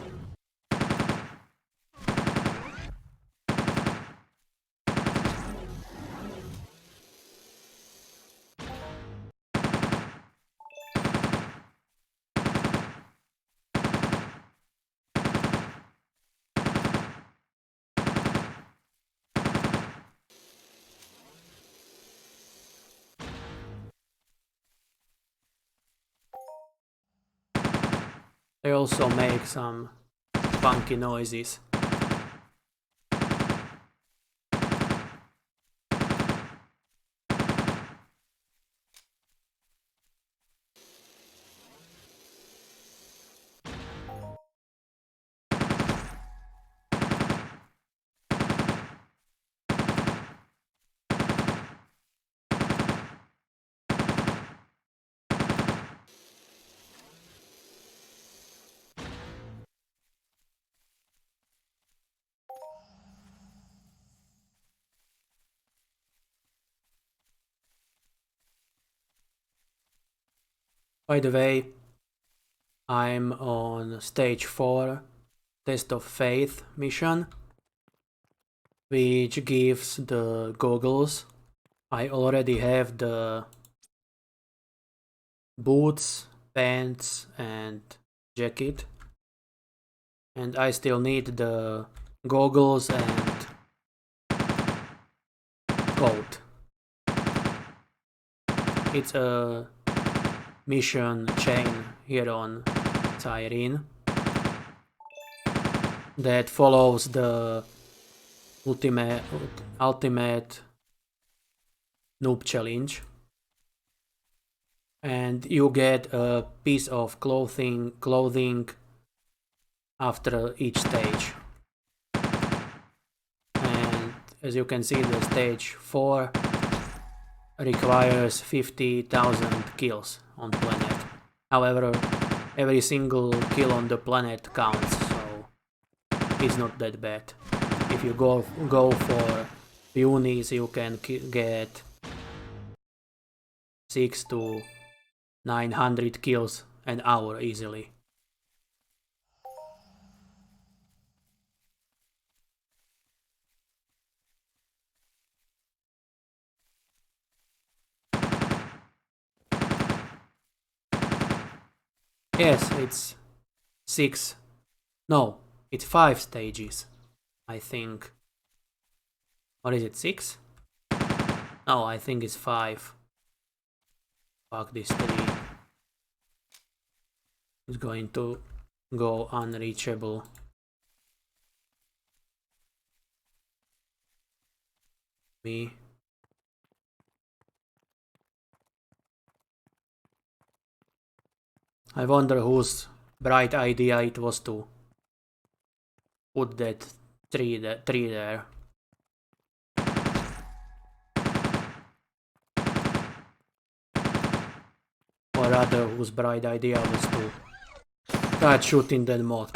They also make some funky noises. By the way, I'm on stage 4 Test of Faith mission, which gives the goggles. I already have the boots, pants and jacket, and I still need the goggles and coat. It's a mission chain here on Cyrene that follows the ultimate noob challenge, and you get a piece of clothing after each stage. And as you can see, the stage 4 requires 50,000 kills on planet. However, every single kill on the planet counts, so it's not that bad. If you go for unis, you can get 6 to 900 kills an hour easily. Yes, it's 6. No, it's 5 stages, I think. Or is it 6? No, I think it's 5. Fuck this 3. It's going to go unreachable. Me. I wonder whose bright idea it was to put that tree there. Or rather, whose bright idea was to start shooting that mob.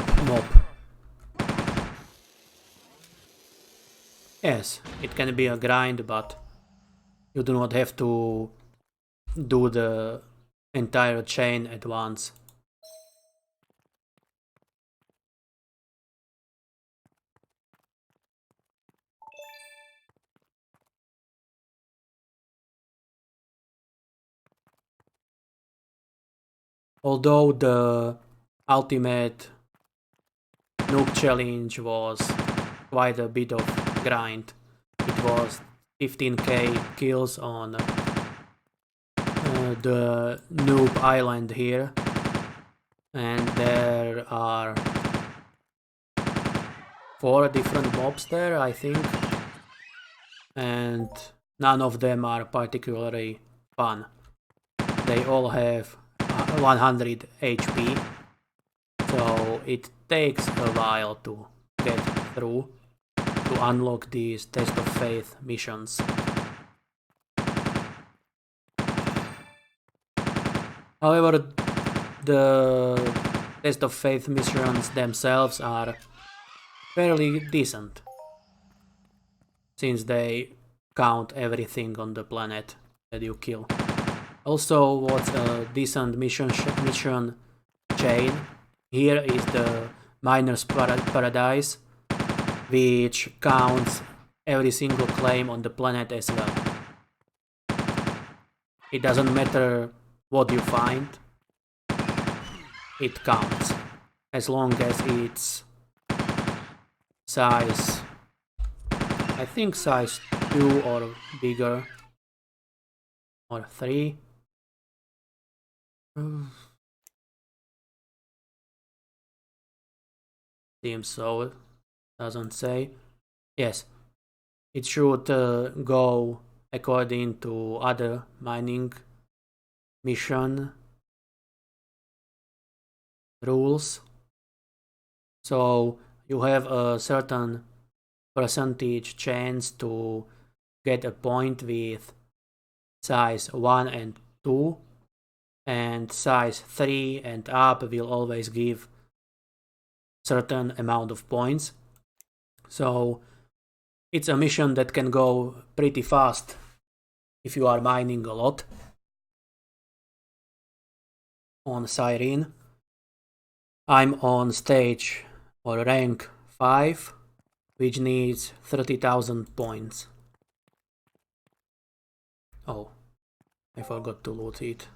Yes, it can be a grind, but you do not have to do the entire chain at once. Although the ultimate noob challenge was quite a bit of grind. It was 15k kills on the noob island here, and there are 4 different mobs there, I think, and none of them are particularly fun. They all have 100 HP, so it takes a while to get through to unlock these Test of Faith missions. However, the Test of Faith missions themselves are fairly decent, since they count everything on the planet that you kill. Also, what's a decent mission chain here is the Miner's Paradise, which counts every single claim on the planet as well. It doesn't matter what you find, it counts, as long as it's size, I think size 2 or bigger, or 3. Seems so, doesn't say. Yes, it should go according to other mining mission rules. So you have a certain percentage chance to get a point with size 1 and 2, and size 3 and up will always give certain amount of points. So it's a mission that can go pretty fast if you are mining a lot on Cyrene. I'm on stage or rank 5, which needs 30,000 points. Oh, I forgot to loot it.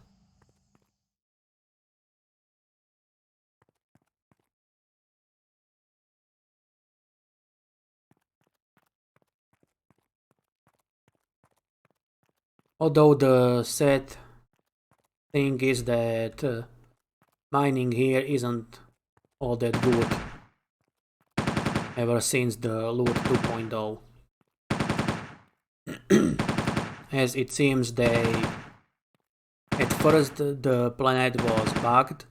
Although the sad thing is that mining here isn't all that good ever since the loot 2.0. As it seems at first the planet was bugged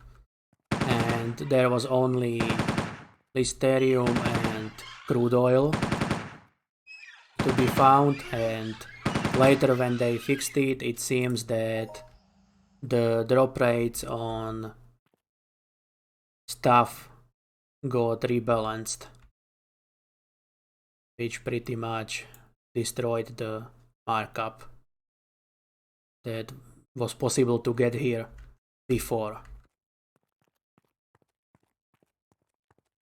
and there was only Listerium and crude oil to be found, and later when they fixed it, it seems that the drop rates on stuff got rebalanced, which pretty much destroyed the markup that was possible to get here before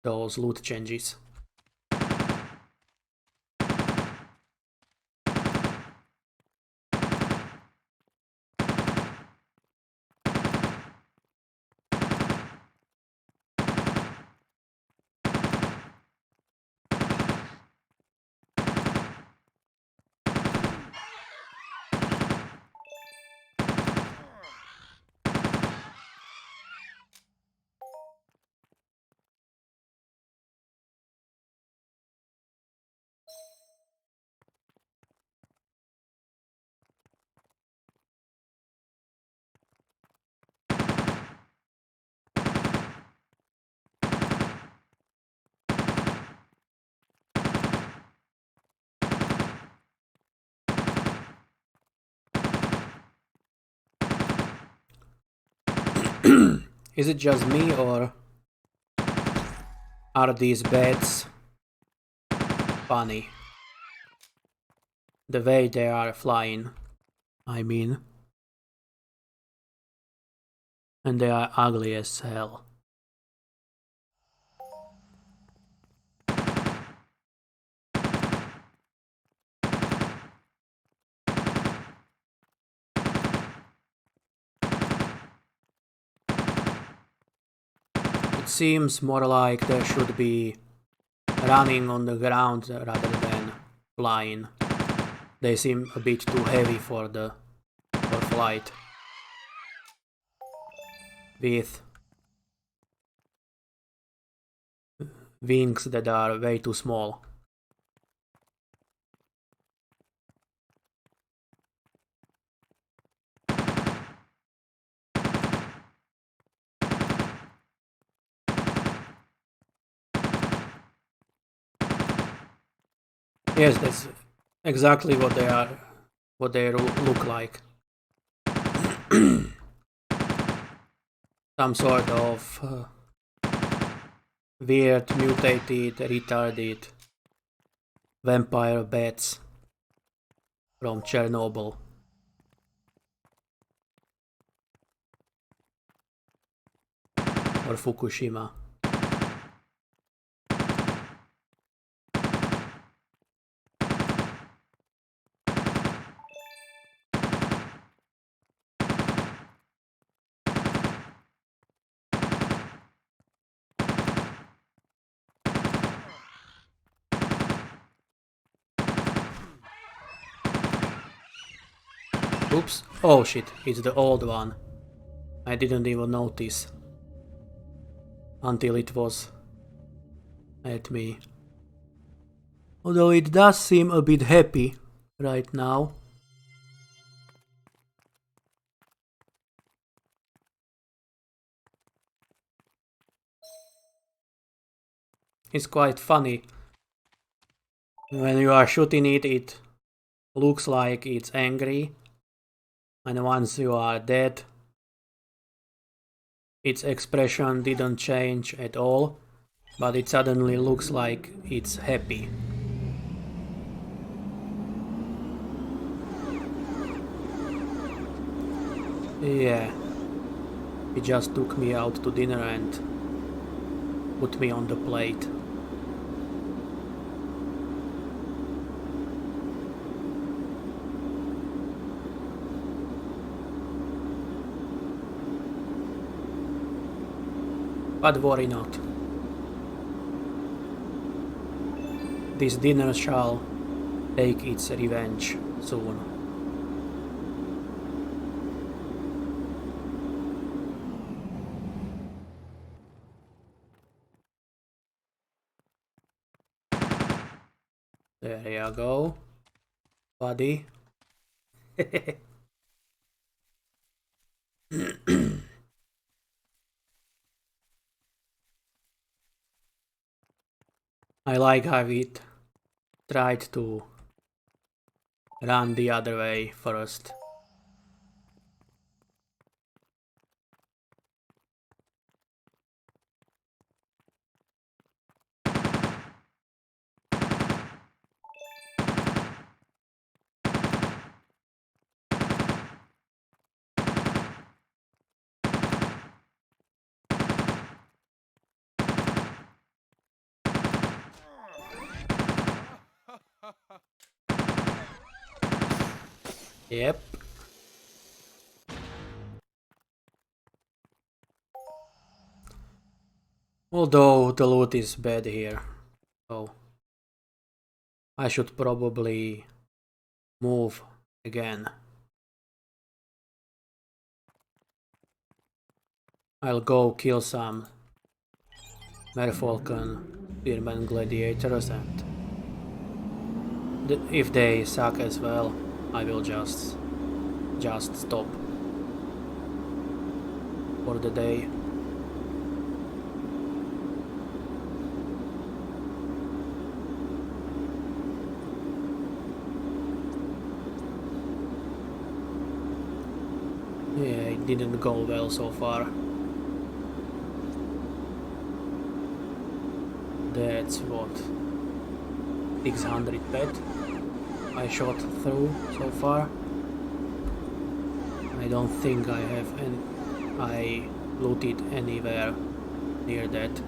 those loot changes. Is it just me, or are these beds funny? The way they are flying, I mean. And they are ugly as hell. It seems more like they should be running on the ground rather than flying. They seem a bit too heavy for flight. With wings that are way too small. Yes, that's exactly what they are, what they look like. Some sort of weird, mutated, retarded vampire bats from Chernobyl. Or Fukushima. Oops. Oh shit, it's the old one. I didn't even notice. Until it was at me. Although it does seem a bit happy right now. It's quite funny. When you are shooting it, it looks like it's angry. And once you are dead, its expression didn't change at all. But it suddenly looks like it's happy. Yeah. He just took me out to dinner and put me on the plate. But worry not. This dinner shall take its revenge soon. There you go, buddy. I like how it tried to run the other way first. Yep. Although the loot is bad here, so I should probably move again. I'll go kill some Merfolken Spearman gladiators, and if they suck as well, I will just stop for the day. Yeah, it didn't go well so far. That's what 600 pet I shot through so far. I don't think I have I looted anywhere near that.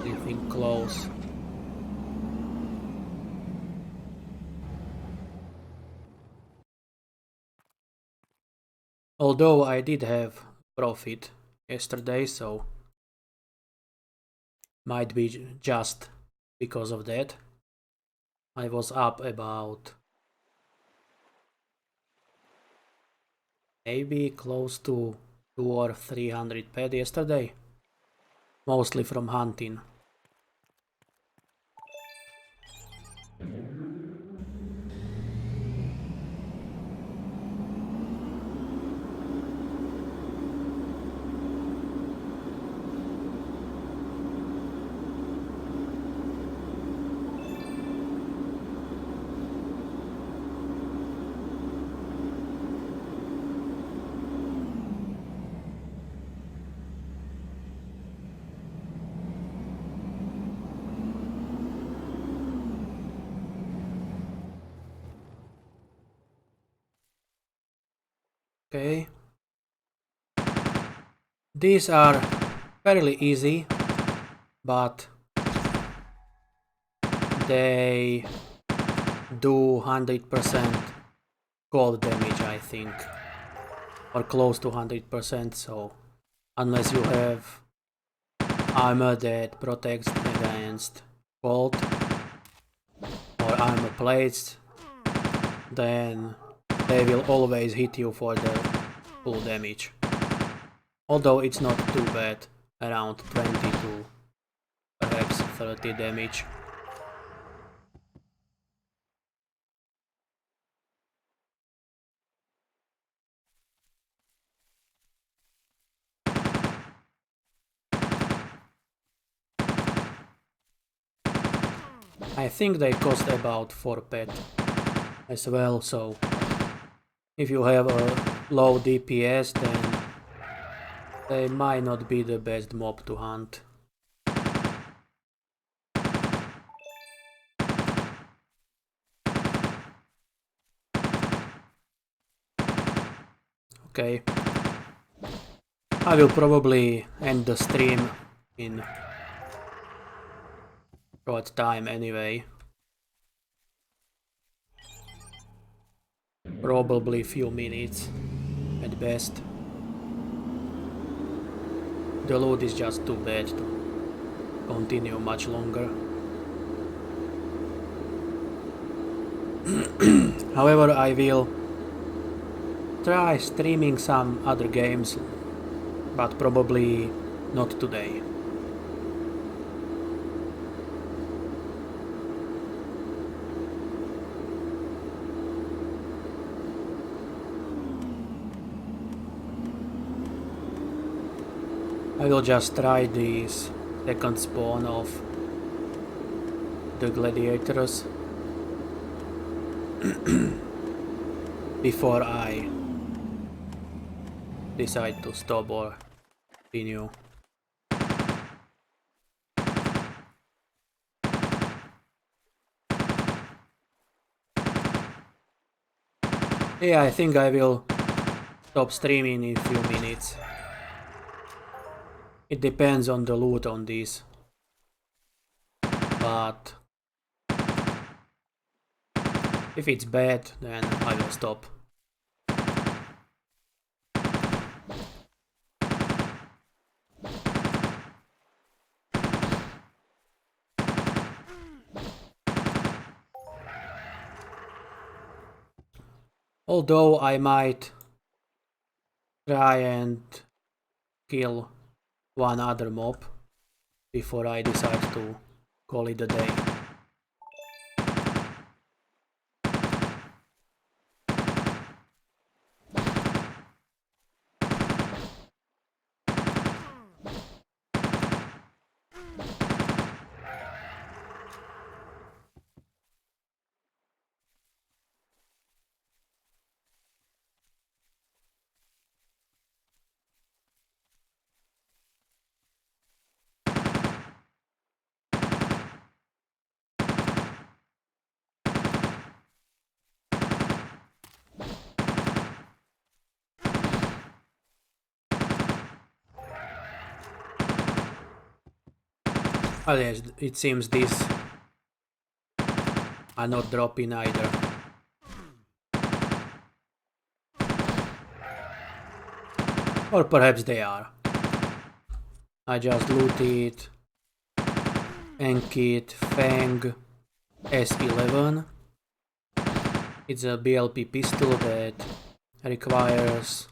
Anything close. Although I did have profit yesterday, so might be just because of that. I was up about maybe close to 200 or 300 ped yesterday. mostly from hunting. Okay. These are fairly easy, but they do 100% cold damage, I think. Or close to 100%, so unless you have armor that protects against cold or armor plates, then they will always hit you for the full damage. Although it's not too bad, around 20 to perhaps 30 damage. I think they cost about 4 pet as well, so if you have a low DPS, then they might not be the best mob to hunt. Okay. I will probably end the stream in short time anyway. Probably few minutes at best. The loot is just too bad to continue much longer. However, I will try streaming some other games, but probably not today. I will just try this second spawn of the gladiators before I decide to stop or continue. Yeah, I think I will stop streaming in a few minutes. It depends on the loot on these, but if it's bad, then I will stop. Although I might try and kill one other mob before I decide to call it a day. Oh yes, it seems these are not dropping either. Or perhaps they are. I just looted Enkit Fang S11. It's a BLP pistol that requires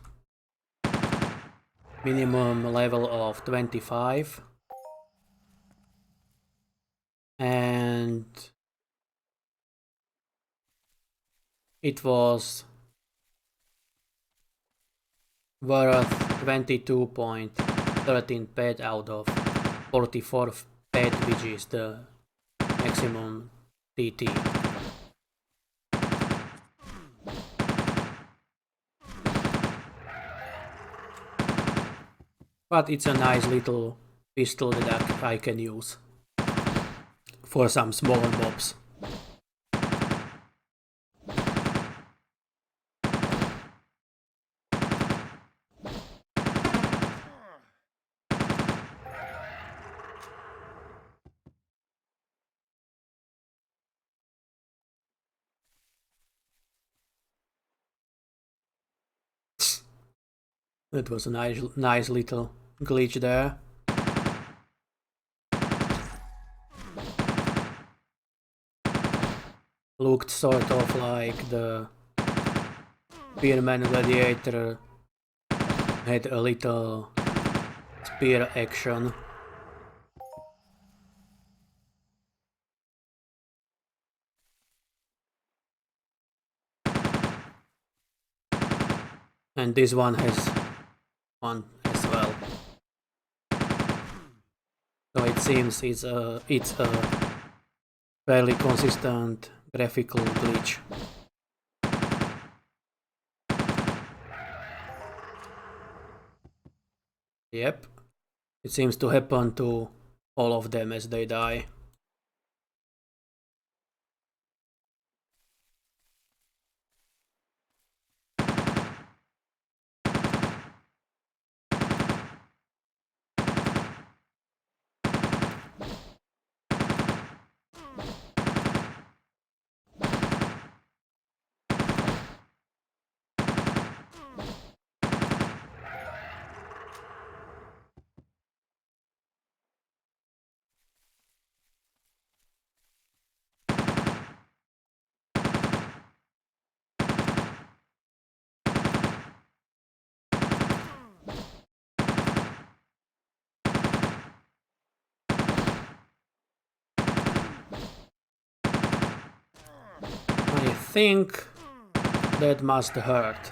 minimum level of 25 it was worth 22.13 pet out of 44 pet, which is the maximum TT. But it's a nice little pistol that I can use for some small mobs. That was a nice little glitch there. Looked sort of like the Spearman Gladiator had a little spear action. And this one has one as well. So it seems it's a fairly consistent graphical glitch. Yep, it seems to happen to all of them as they die. I think that must hurt.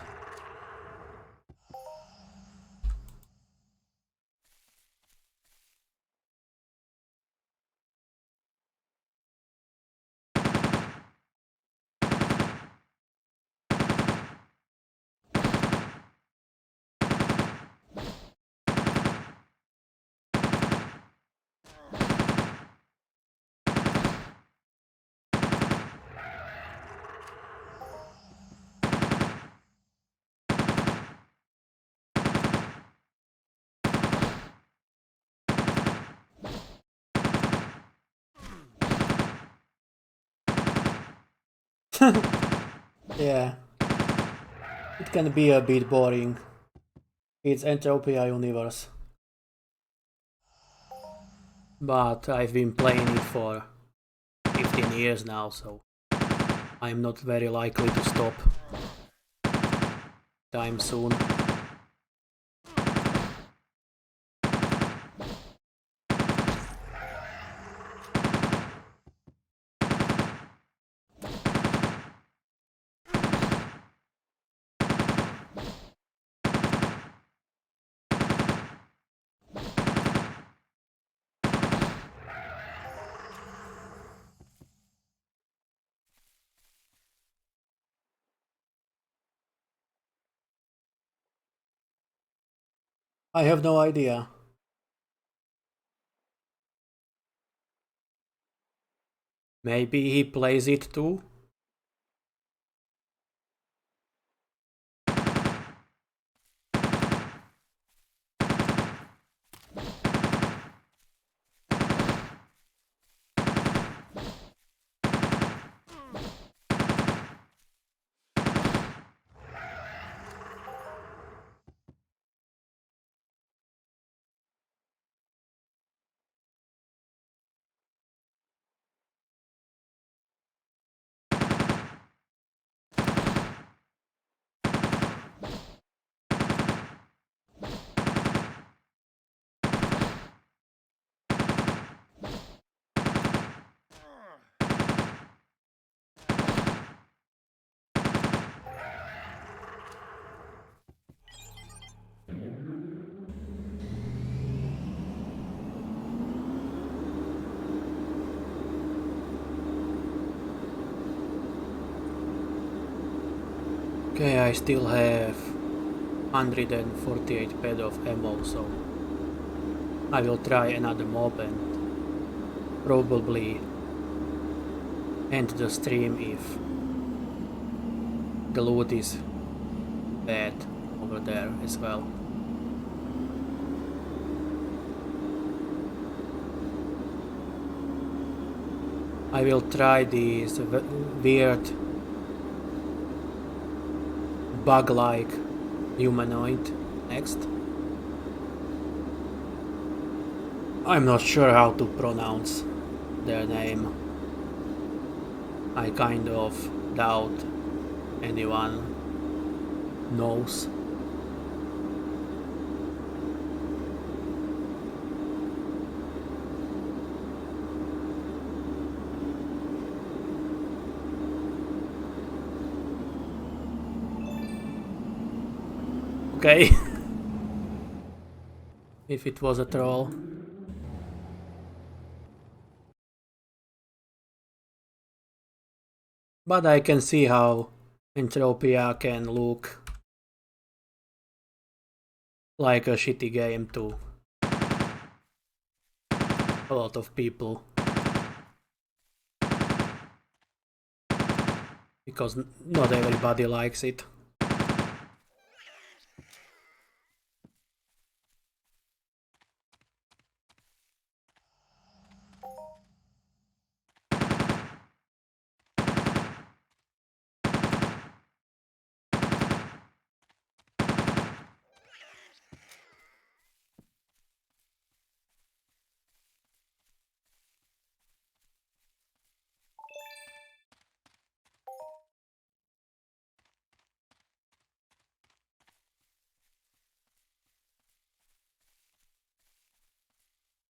Yeah, it can be a bit boring. It's Entropia Universe. But I've been playing it for 15 years now, so I'm not very likely to stop time soon. I have no idea. Maybe he plays it too? Okay, I still have 148 ped of ammo, so I will try another mob and probably end the stream if the loot is bad over there as well. I will try this weird bug-like humanoid next. I'm not sure how to pronounce their name. I kind of doubt anyone knows. Okay. If it was a troll. But I can see how Entropia can look like a shitty game to a lot of people. Because not everybody likes it.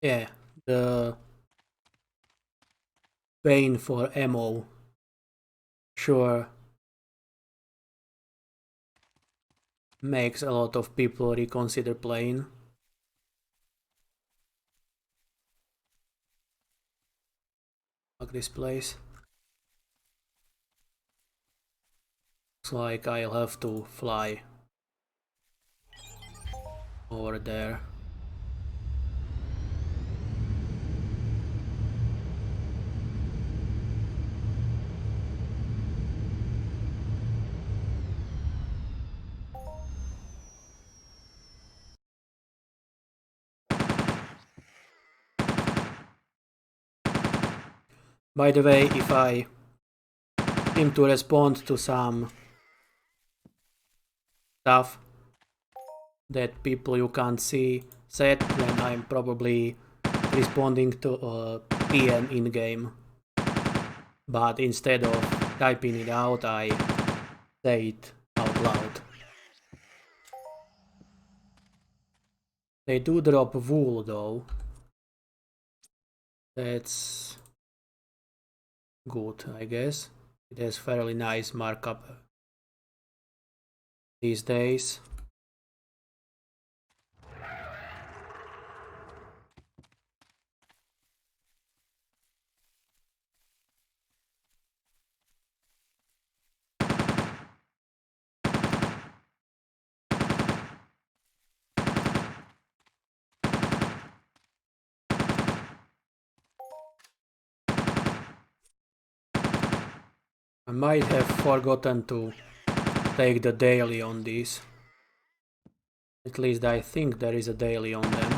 Yeah, the pain for ammo sure makes a lot of people reconsider playing. Fuck this place. Looks like I'll have to fly over there. By the way, if I seem to respond to some stuff that people you can't see said, then I'm probably responding to a PM in-game. But instead of typing it out, I say it out loud. They do drop wool though. That's good, I guess. It has fairly nice markup these days. I might have forgotten to take the daily on these. At least I think there is a daily on them.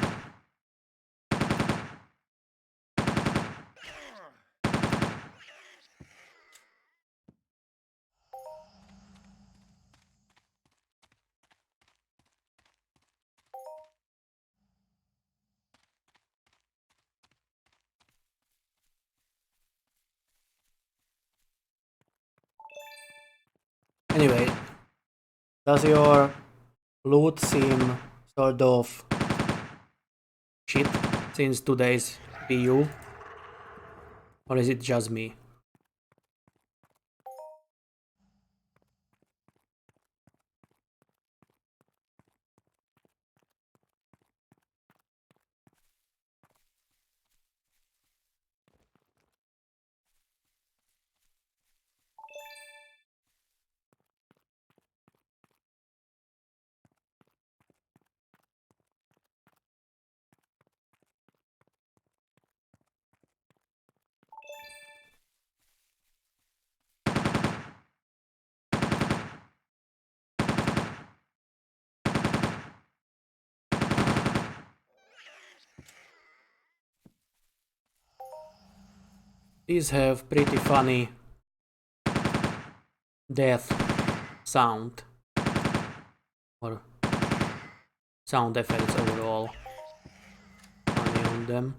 Anyway, does your loot seem sort of shit since today's PU? Or is it just me? These have pretty funny death sound or sound effects overall. Funny on them.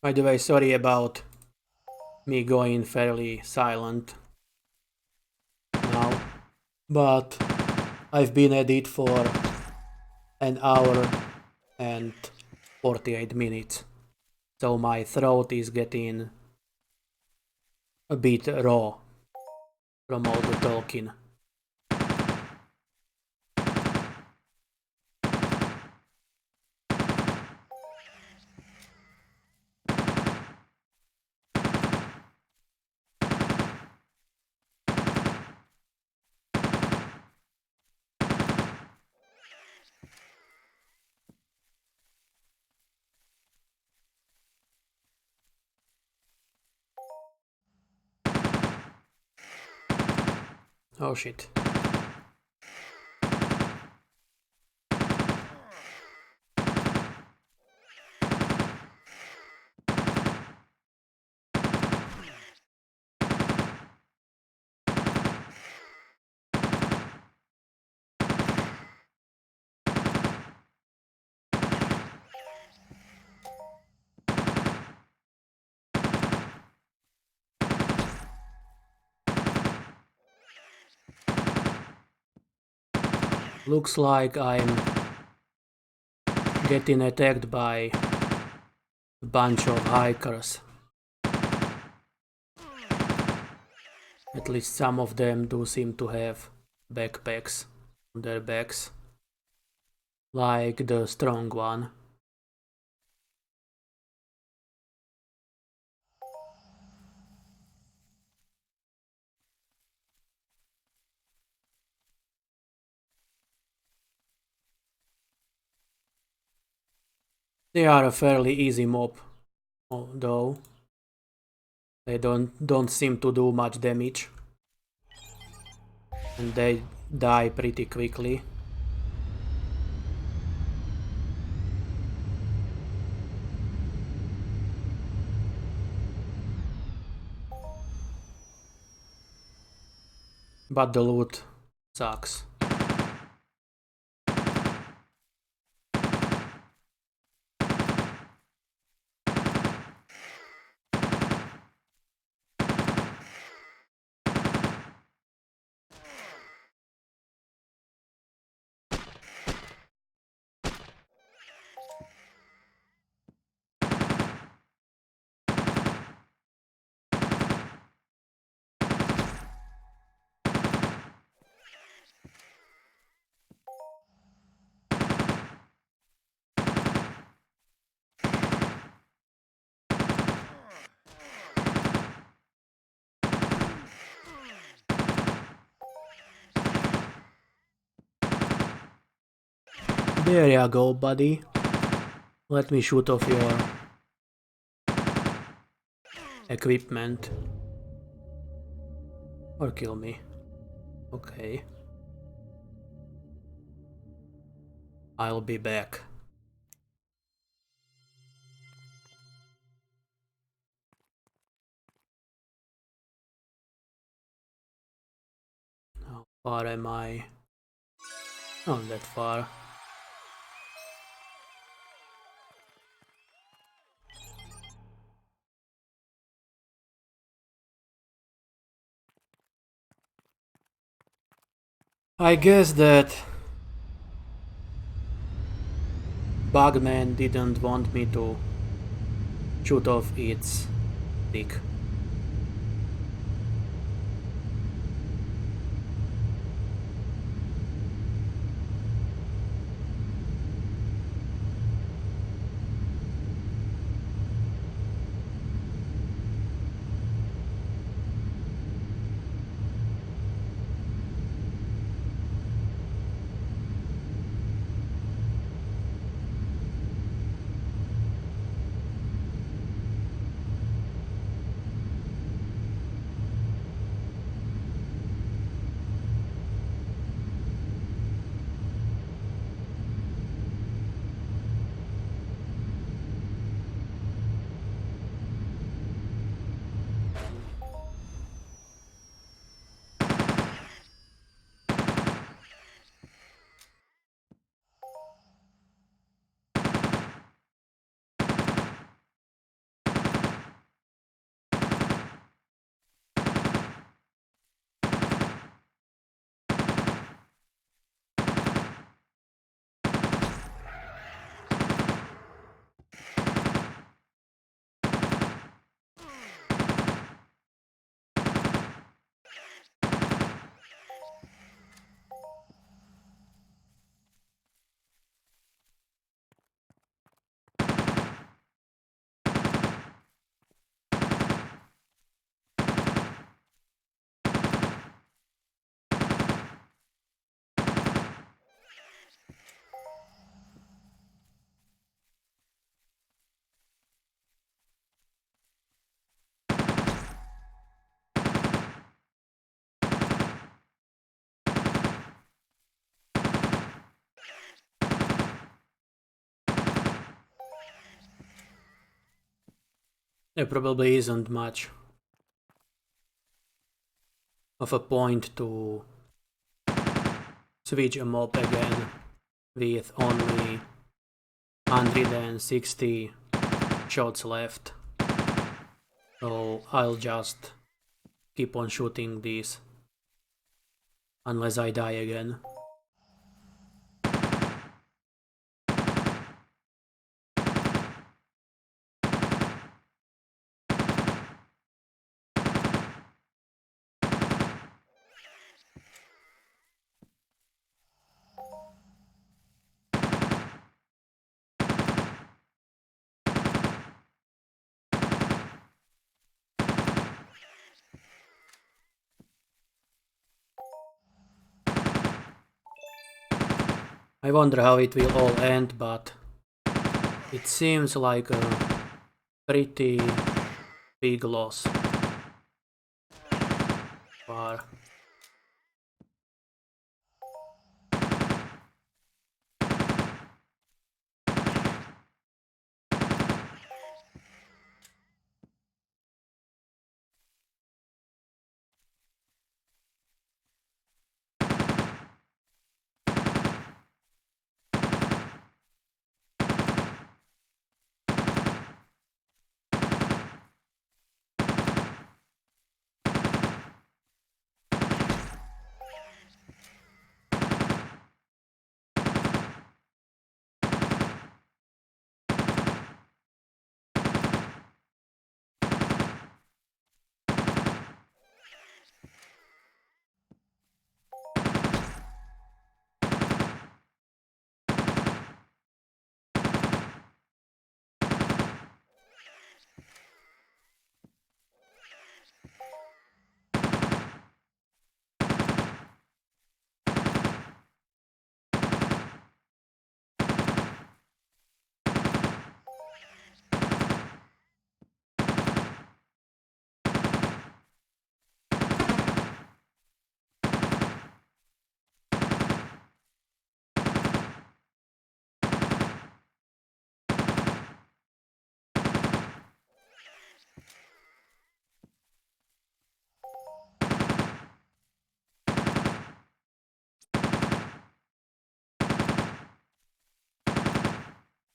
By the way, sorry about me going fairly silent now, but I've been at it for an hour and 48 minutes, so my throat is getting a bit raw from all the talking. Oh shit. Looks like I'm getting attacked by a bunch of hikers. At least some of them do seem to have backpacks on their backs, like the strong one. They are a fairly easy mob, though. They don't seem to do much damage, and they die pretty quickly. But the loot sucks. There you go, buddy. Let me shoot off your equipment. Or kill me. Okay. I'll be back. How far am I? Not that far. I guess that Bugman didn't want me to shoot off its dick. There probably isn't much of a point to switch a mob again with only 160 shots left. So I'll just keep on shooting these unless I die again. I wonder how it will all end, but it seems like a pretty big loss. Far.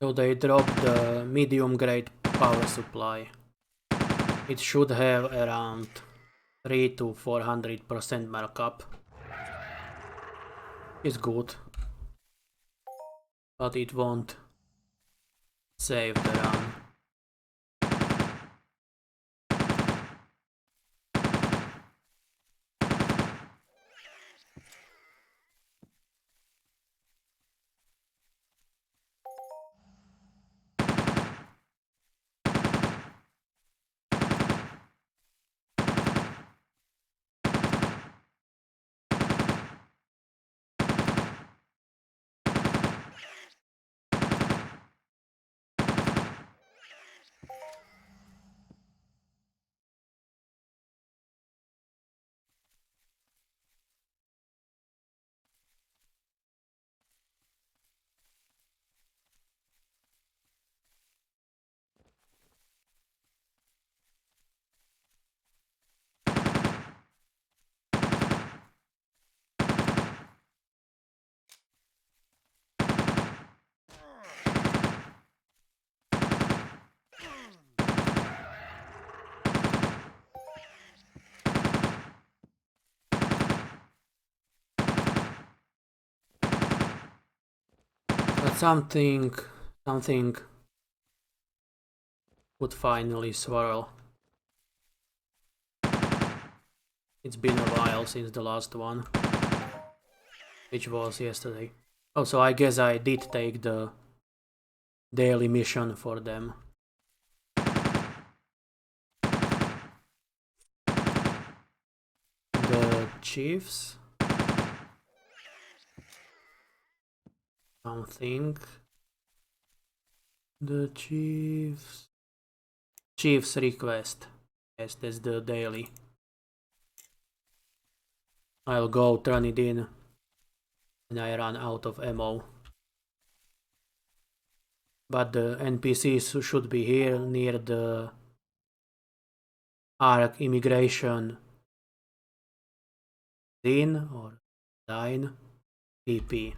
So they dropped the medium grade power supply. It should have around 3 to 400% markup. It's good, but it won't save the run. But something would finally swirl. It's been a while since the last one, which was yesterday. Oh, so I guess I did take the daily mission for them. The chiefs? Something. The chiefs. Chief's request. Yes, that's the daily. I'll go turn it in when I run out of ammo. But the NPCs should be here near the Ark Immigration Zine or Dine PP.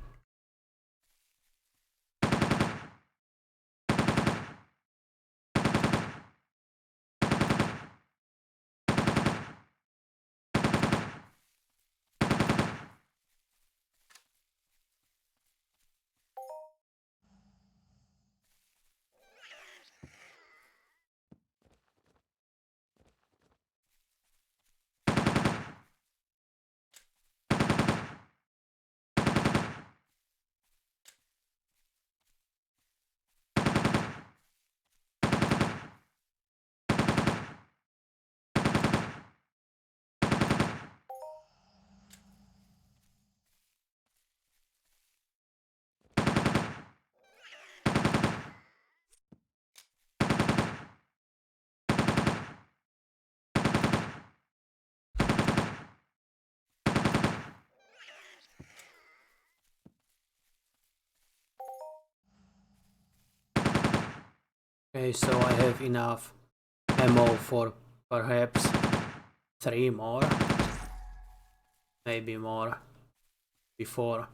Okay, so I have enough ammo for perhaps 3 more, maybe more before.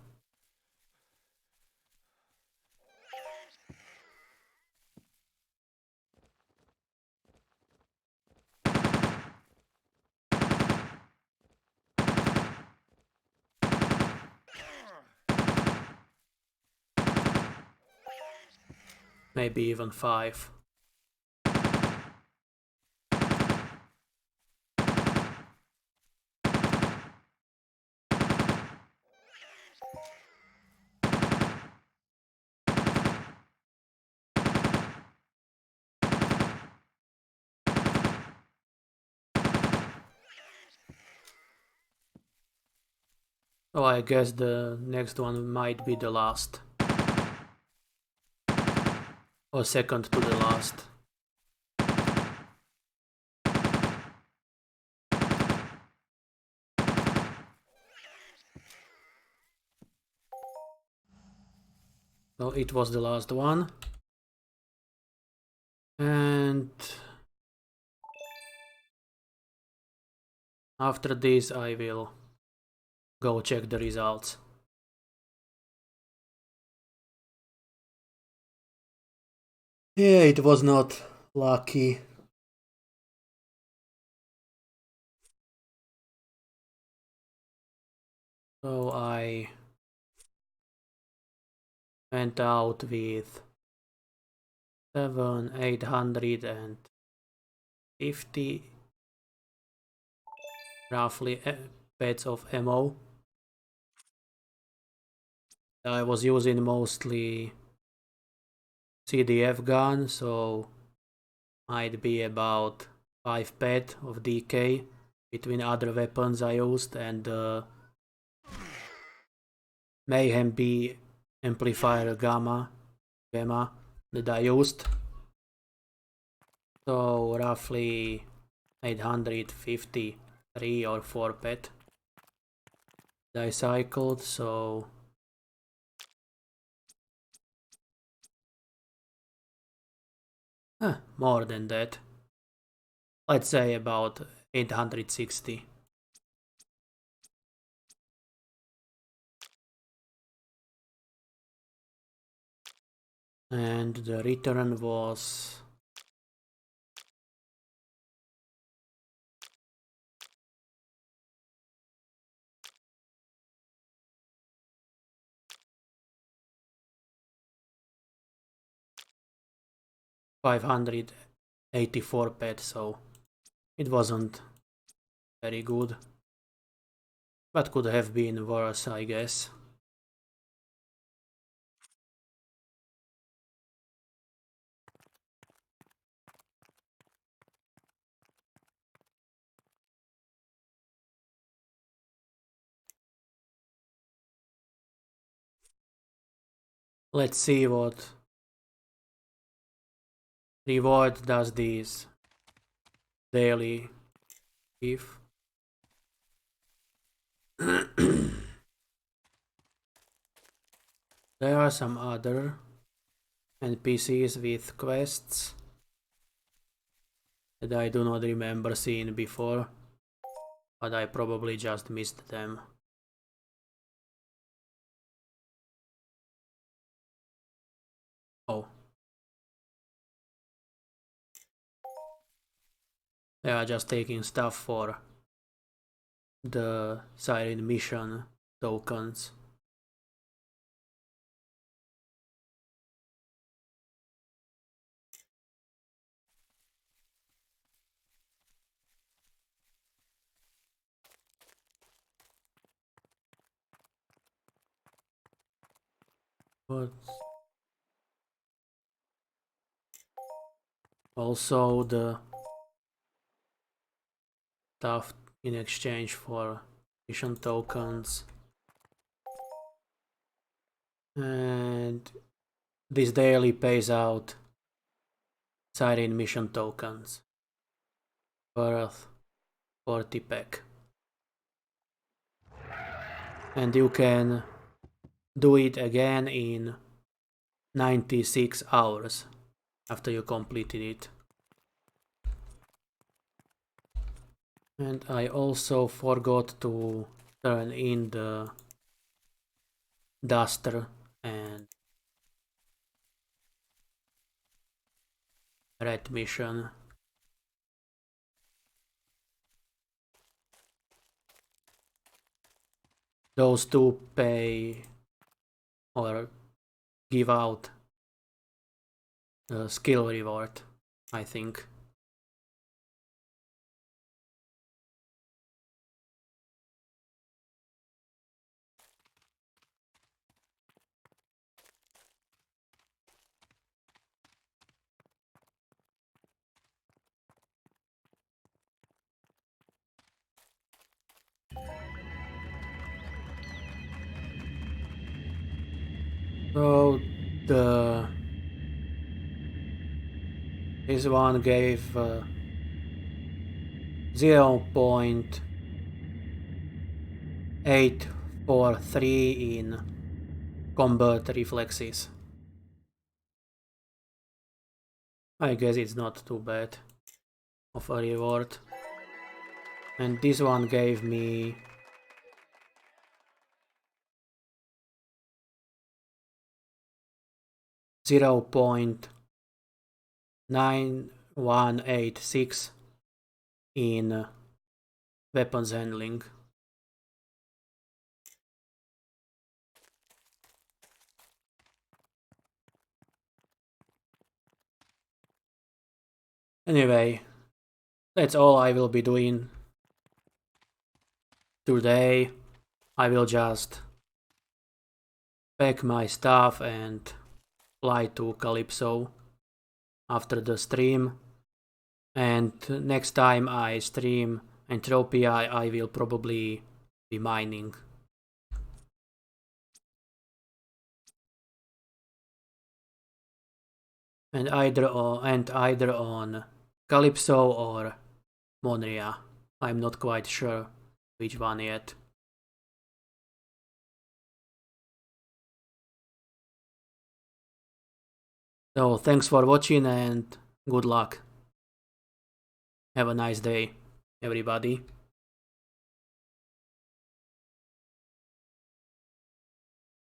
Maybe even 5. So I guess the next one might be the last. Or second to the last. So it was the last one. And after this I will go check the results. Yeah, it was not lucky. So I went out with 7,850 roughly beds of ammo. I was using mostly CDF gun, so might be about 5 pet of DK between other weapons I used, and Mayhem B amplifier gamma that I used. So roughly 853 or 4 pet that I cycled, so more than that. Let's say about 860. And the return was 584 pet, so it wasn't very good, but could have been worse, I guess. Let's see what reward does this daily give. There are some other NPCs with quests that I do not remember seeing before, but I probably just missed them. Oh. They are just taking stuff for the Cyrene mission tokens. But also the stuff in exchange for mission tokens. And this daily pays out Cyrene mission tokens worth 40 pack. And you can do it again in 96 hours after you completed it. And I also forgot to turn in the duster and red mission. Those two pay or give out a skill reward, I think. So this one gave 0.843 in combat reflexes. I guess it's not too bad of a reward. And this one gave me 0.9186 in weapons handling. Anyway, that's all I will be doing today. I will just pack my stuff and fly to Calypso after the stream. And next time I stream Entropia, I will probably be mining. And either on Calypso or Monria. I'm not quite sure which one yet. So thanks for watching and good luck. Have a nice day, everybody.